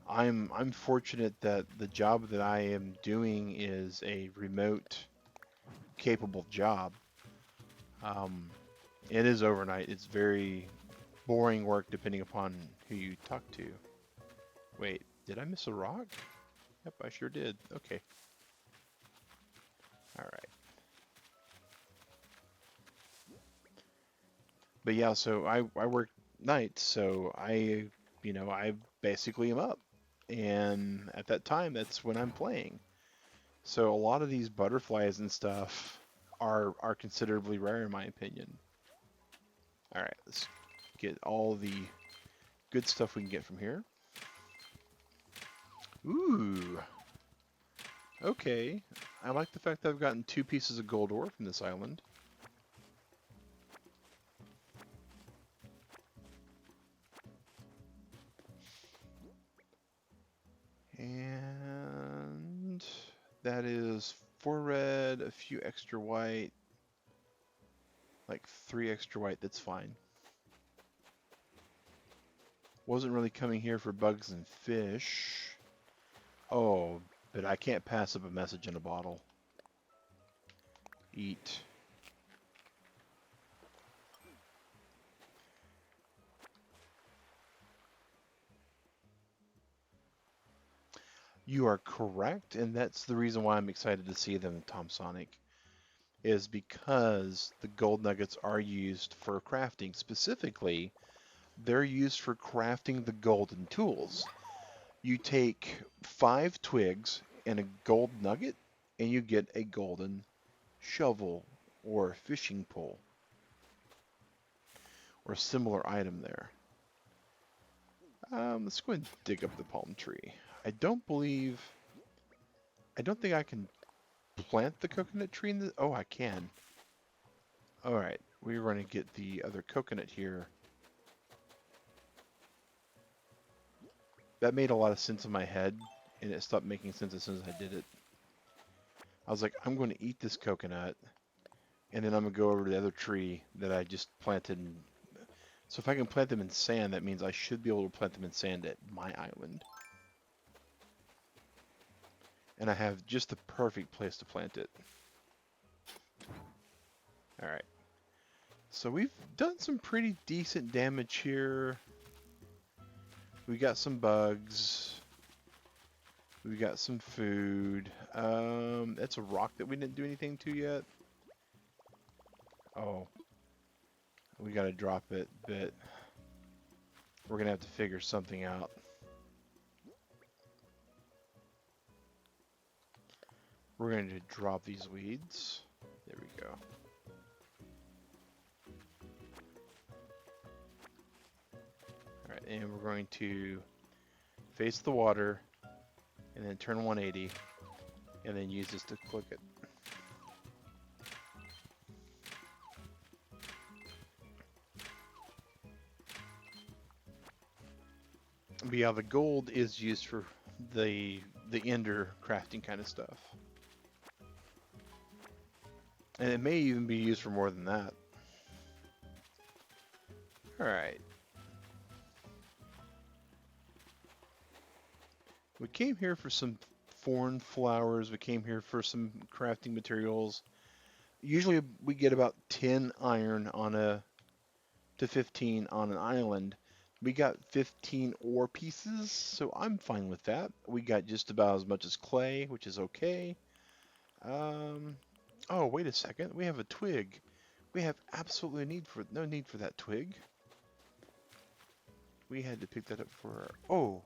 I'm fortunate that the job that I am doing is a remote capable job. Um, it is overnight. It's very boring work depending upon who you talk to. Wait, did I miss a rock? Yep, I sure did. Okay. All right. But yeah, so I work nights, so I basically am up. And at that time, that's when I'm playing. So a lot of these butterflies and stuff are considerably rare in my opinion. All right, let's get all the good stuff we can get from here. Ooh, okay. I like the fact that I've gotten 2 pieces of gold ore from this island. And that is 4 red, a few extra white, like 3 extra white, that's fine. Wasn't really coming here for bugs and fish. Oh, but I can't pass up a message in a bottle. Eat. You are correct, and that's the reason why I'm excited to see them, Tom Sonic, is because the gold nuggets are used for crafting. Specifically, they're used for crafting the golden tools. You take 5 twigs and a gold nugget, and you get a golden shovel or fishing pole or similar item there. Let's go ahead and dig up the palm tree. I don't think I can plant the coconut tree in the, oh, I can. All right, we're going to get the other coconut here. That made a lot of sense in my head, and it stopped making sense as soon as I did it. I was like, I'm going to eat this coconut, and then I'm going to go over to the other tree that I just planted. So if I can plant them in sand, that means I should be able to plant them in sand at my island. And I have just the perfect place to plant it. All right. So we've done some pretty decent damage here. We got some bugs. We got some food. That's a rock that we didn't do anything to yet. Oh, We got to drop it, but we're going to have to figure something out. We're going to drop these weeds. There we go. All right, and we're going to face the water and then turn 180 and then use this to click it. But yeah, the gold is used for the ender crafting kind of stuff. And it may even be used for more than that. Alright. We came here for some foreign flowers. We came here for some crafting materials. Usually we get about 10 iron on to 15 on an island. We got 15 ore pieces, so I'm fine with that. We got just about as much as clay, which is okay. Oh, wait a second. We have a twig. We have absolutely no need for that twig. We had to pick that up for... Oh.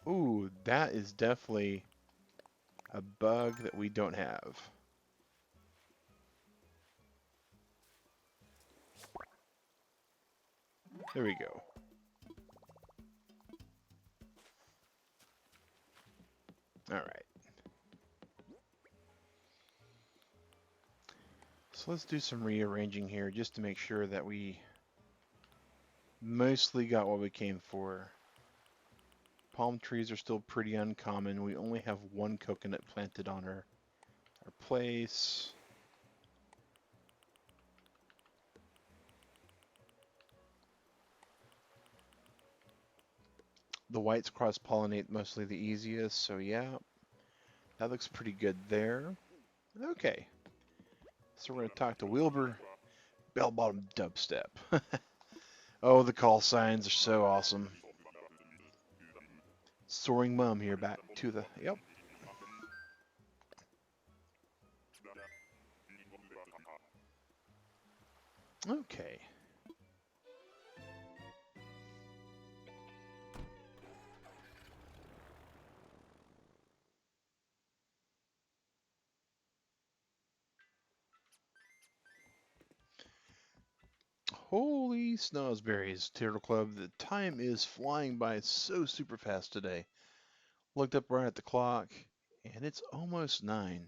Ooh, that is definitely a bug that we don't have. There we go. Alright. So let's do some rearranging here just to make sure that we mostly got what we came for. Palm trees are still pretty uncommon. We only have one coconut planted on our place. The whites cross-pollinate mostly the easiest, so yeah. That looks pretty good there. Okay. So we're going to talk to Wilbur. Bell-bottom dubstep. Oh, the call signs are so awesome. Soaring Mum here back to the... Yep. Okay. Holy snozberries, Turtle Club. The time is flying by so super fast today. Looked up right at the clock, and it's almost 9.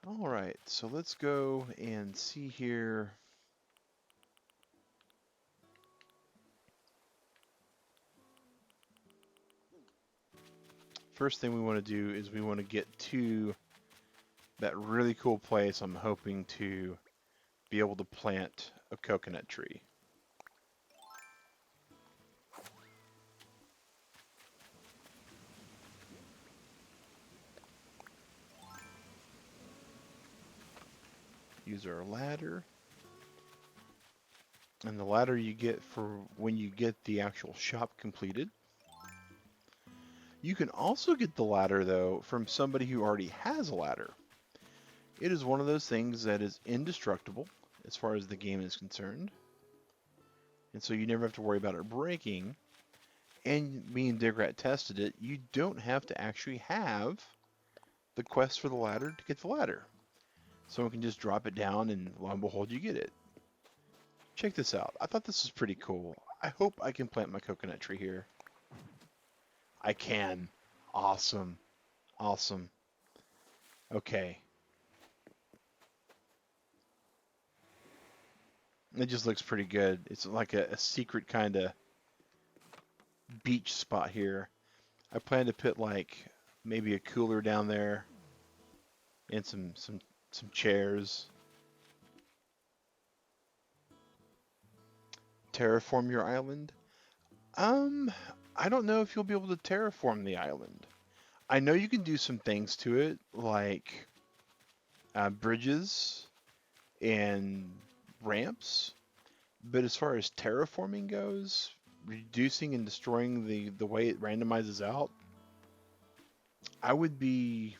Alright, so let's go and see here. First thing we want to do is we want to get to that really cool place. I'm hoping to be able to plant a coconut tree. Use our ladder. And the ladder you get for when you get the actual shop completed. You can also get the ladder, though, from somebody who already has a ladder. It is one of those things that is indestructible as far as the game is concerned. And so you never have to worry about it breaking. And me and Digrat tested it. You don't have to actually have the quest for the ladder to get the ladder. Someone can just drop it down and lo and behold, you get it. Check this out. I thought this was pretty cool. I hope I can plant my coconut tree here. I can. Awesome. Awesome. Okay. It just looks pretty good. It's like a secret kind of beach spot here. I plan to put like maybe a cooler down there and some chairs. Terraform your island? I don't know if you'll be able to terraform the island. I know you can do some things to it, like bridges and ramps, but as far as terraforming goes, reducing and destroying the way it randomizes out, I would be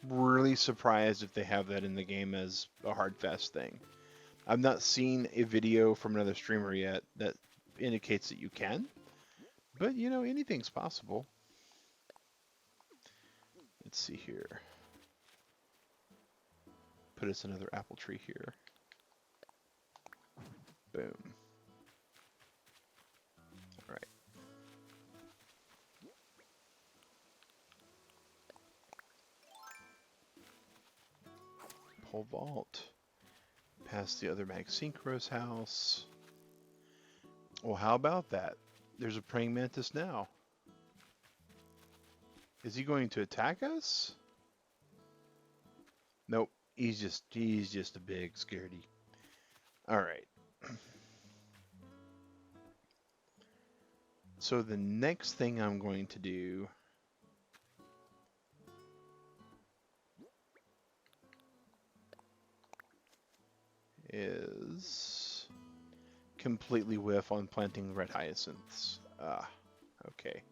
really surprised if they have that in the game as a hard fast thing. I've not seen a video from another streamer yet that indicates that you can, but you know, anything's possible. Let's see here. Put us another apple tree here. Boom. All right. Pole vault. Past the other Mag Synchro's house. Well, how about that? There's a praying mantis now. Is he going to attack us? Nope. He's just a big scaredy. All right. So the next thing I'm going to do is completely whiff on planting red hyacinths. Ah, okay.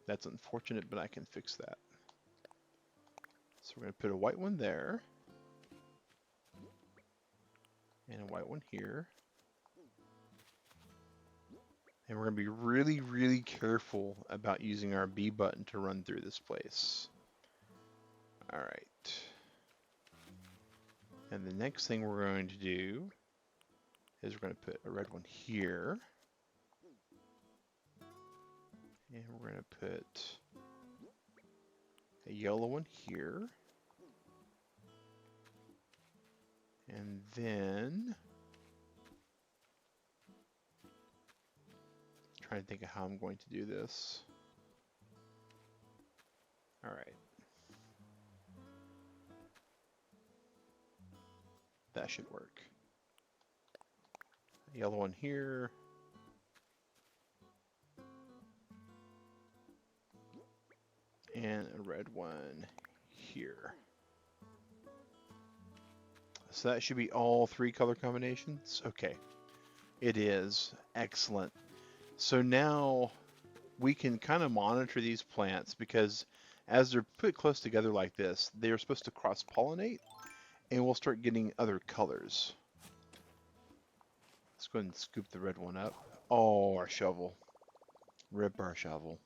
That's unfortunate, but I can fix that. So we're going to put a white one there. And a white one here. And we're going to be really, really careful about using our B button to run through this place. All right. And the next thing we're going to do is we're going to put a red one here. And we're going to put a yellow one here. And then trying to think of how I'm going to do this. All right. That should work. A yellow one here. And a red one here. So that should be all 3 color combinations. Okay. It is. Excellent. So now we can kind of monitor these plants because as they're put close together like this, they're supposed to cross-pollinate and we'll start getting other colors. Let's go ahead and scoop the red one up. Oh, our shovel. Rip our shovel.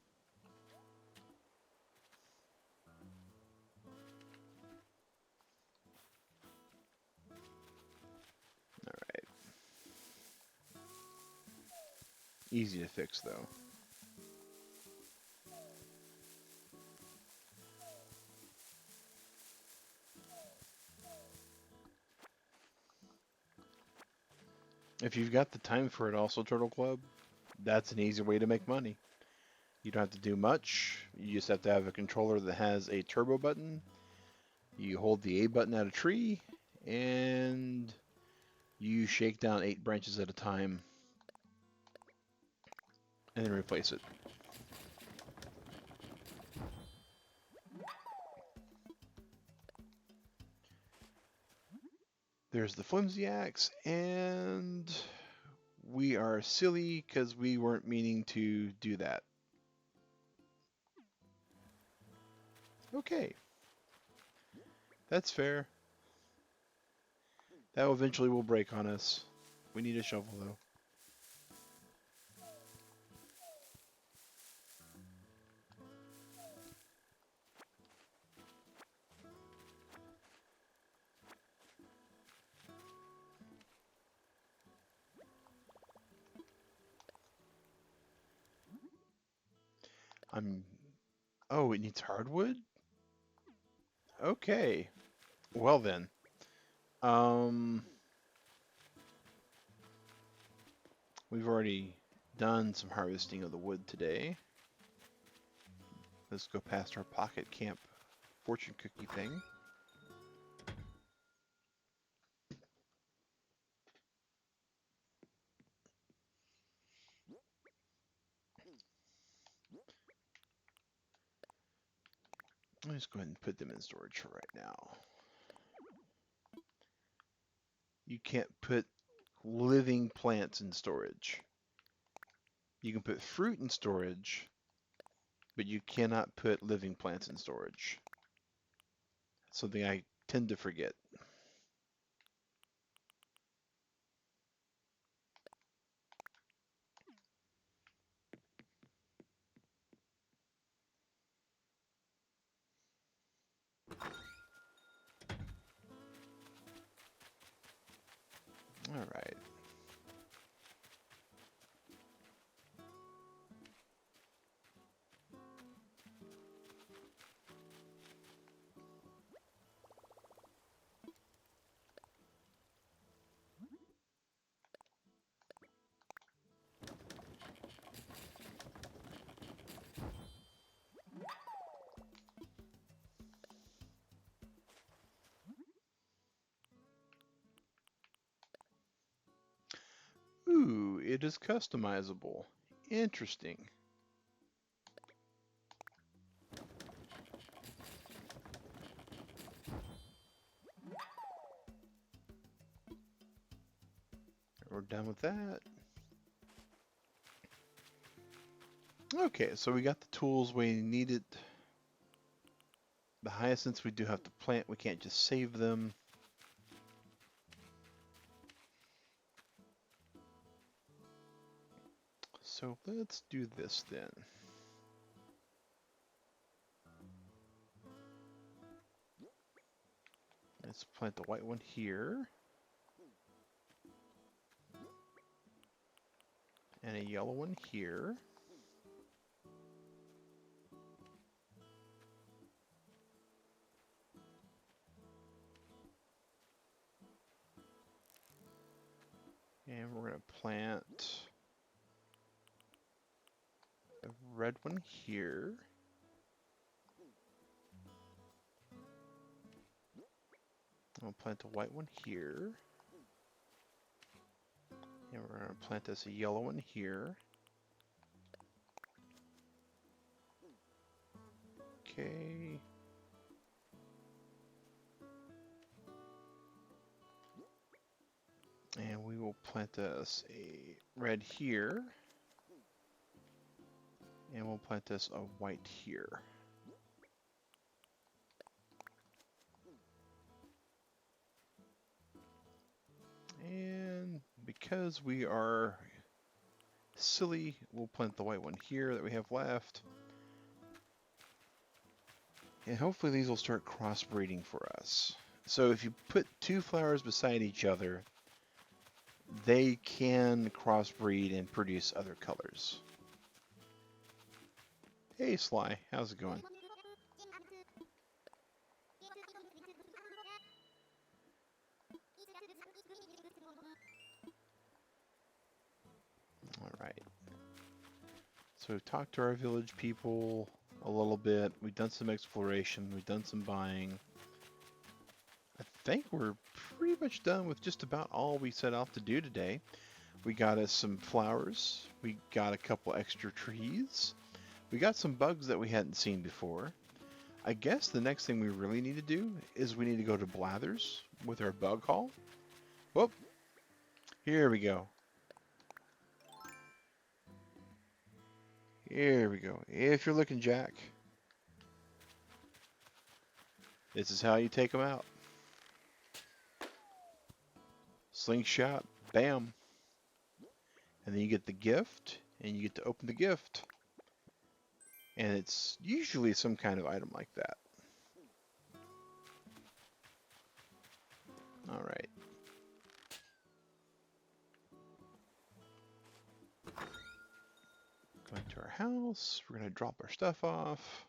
All right. Easy to fix though. If you've got the time for it also, Turtle Club, that's an easy way to make money. You don't have to do much. You just have to have a controller that has a turbo button. You hold the A button at a tree, and you shake down 8 branches at a time, and then replace it. There's the flimsy axe, and we are silly because we weren't meaning to do that. Okay. That's fair. That eventually will break on us. We need a shovel though. Oh, it needs hardwood? Okay. Well then. Um, we've already done some harvesting of the wood today. Let's go past our pocket camp fortune cookie thing. Let's go ahead and put them in storage for right now. You can't put living plants in storage. You can put fruit in storage, but you cannot put living plants in storage. Something I tend to forget. All right. Ooh, it is customizable. Interesting. We're done with that. Okay, so we got the tools we needed. The hyacinths we do have to plant. We can't just save them. So let's do this then. Let's plant the white one here. And a yellow one here. And we're going to plant a red one here. I'll plant a white one here. And we're going to plant this a yellow one here. Okay. And we will plant us a red here. And we'll plant this a white here. And because we are silly, we'll plant the white one here that we have left. And hopefully these will start crossbreeding for us. So if you put two flowers beside each other, they can crossbreed and produce other colors. Hey Sly, how's it going? Alright. So we've talked to our village people a little bit. We've done some exploration. We've done some buying. I think we're pretty much done with just about all we set out to do today. We got us some flowers. We got a couple extra trees. We got some bugs that we hadn't seen before. I guess the next thing we really need to do is we need to go to Blathers with our bug haul. Whoop. Here we go. Here we go. If you're looking, Jack, this is how you take them out. Slingshot, bam. And then you get the gift, and you get to open the gift. And it's usually some kind of item like that. Alright. Going to our house, we're going to drop our stuff off.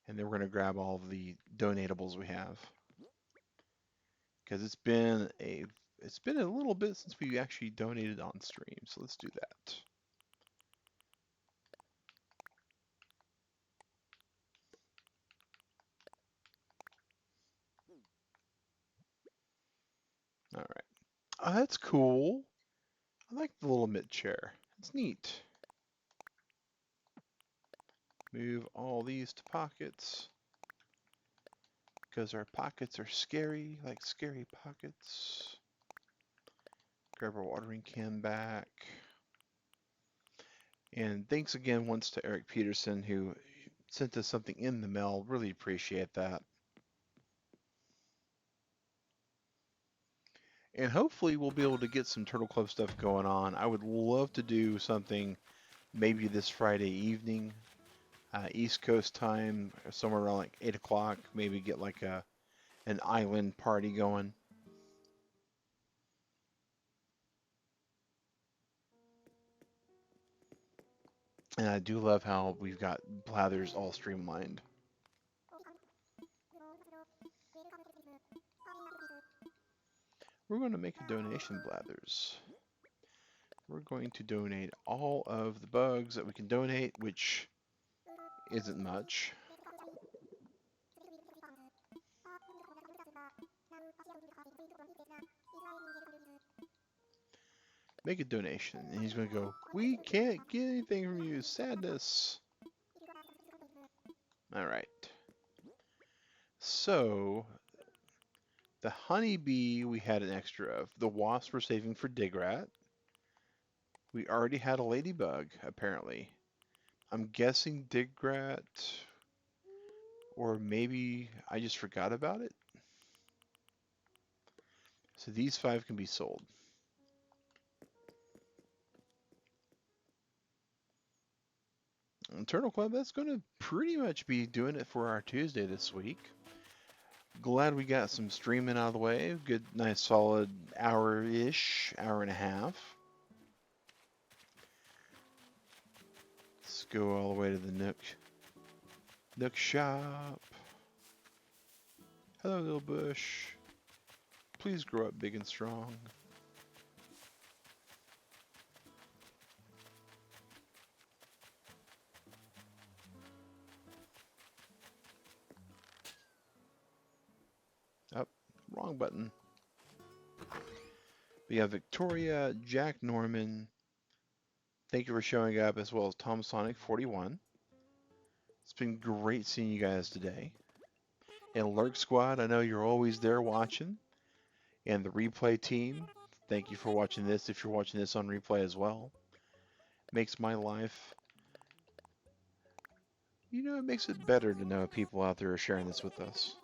And then we're going to grab all of the donatables we have. Because it's been a little bit since we actually donated on stream, so let's do that. All right. Oh, that's cool. I like the little mid chair. It's neat. Move all these to pockets. Because our pockets are scary, like scary pockets. Grab our watering can back. And thanks again once to Eric Peterson, who sent us something in the mail. Really appreciate that. And hopefully we'll be able to get some Turtle Club stuff going on. I would love to do something maybe this Friday evening, East Coast time, somewhere around like 8 o'clock. Maybe get like an island party going. And I do love how we've got Blathers all streamlined. We're going to make a donation, Blathers. We're going to donate all of the bugs that we can donate, which isn't much. Make a donation. And he's going to go, we can't get anything from you. Sadness. All right. So, the honeybee we had an extra of. The wasp we're saving for Digrat. We already had a ladybug, apparently. I'm guessing Digrat, or maybe I just forgot about it. So these 5 can be sold. And Turtle Club, that's going to pretty much be doing it for our Tuesday this week. Glad we got some streaming out of the way. Good, nice, solid hour-ish, hour and a half. Let's go all the way to the Nook shop. Hello, little bush. Please grow up big and strong. Oh, wrong button. We have Victoria, Jack Norman. Thank you for showing up, as well as Tom Sonic 41. It's been great seeing you guys today. And Lurk Squad, I know you're always there watching. And the replay team, thank you for watching this if you're watching this on replay as well. Makes my life, it makes it better to know people out there are sharing this with us.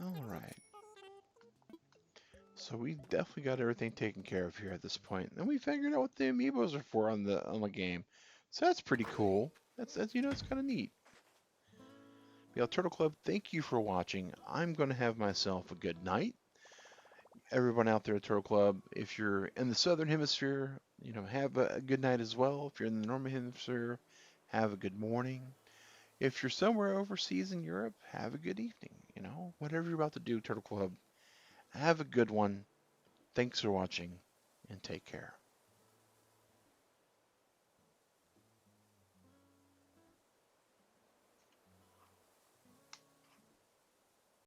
All right. So we definitely got everything taken care of here at this point. And we figured out what the amiibos are for on the game. So that's pretty cool. That's it's kind of neat. Yeah, Turtle Club, thank you for watching. I'm going to have myself a good night. Everyone out there at Turtle Club, if you're in the Southern Hemisphere, have a good night as well. If you're in the Northern Hemisphere, have a good morning. If you're somewhere overseas in Europe, have a good evening. Whatever you're about to do, Turtle Club, have a good one. Thanks for watching, and take care.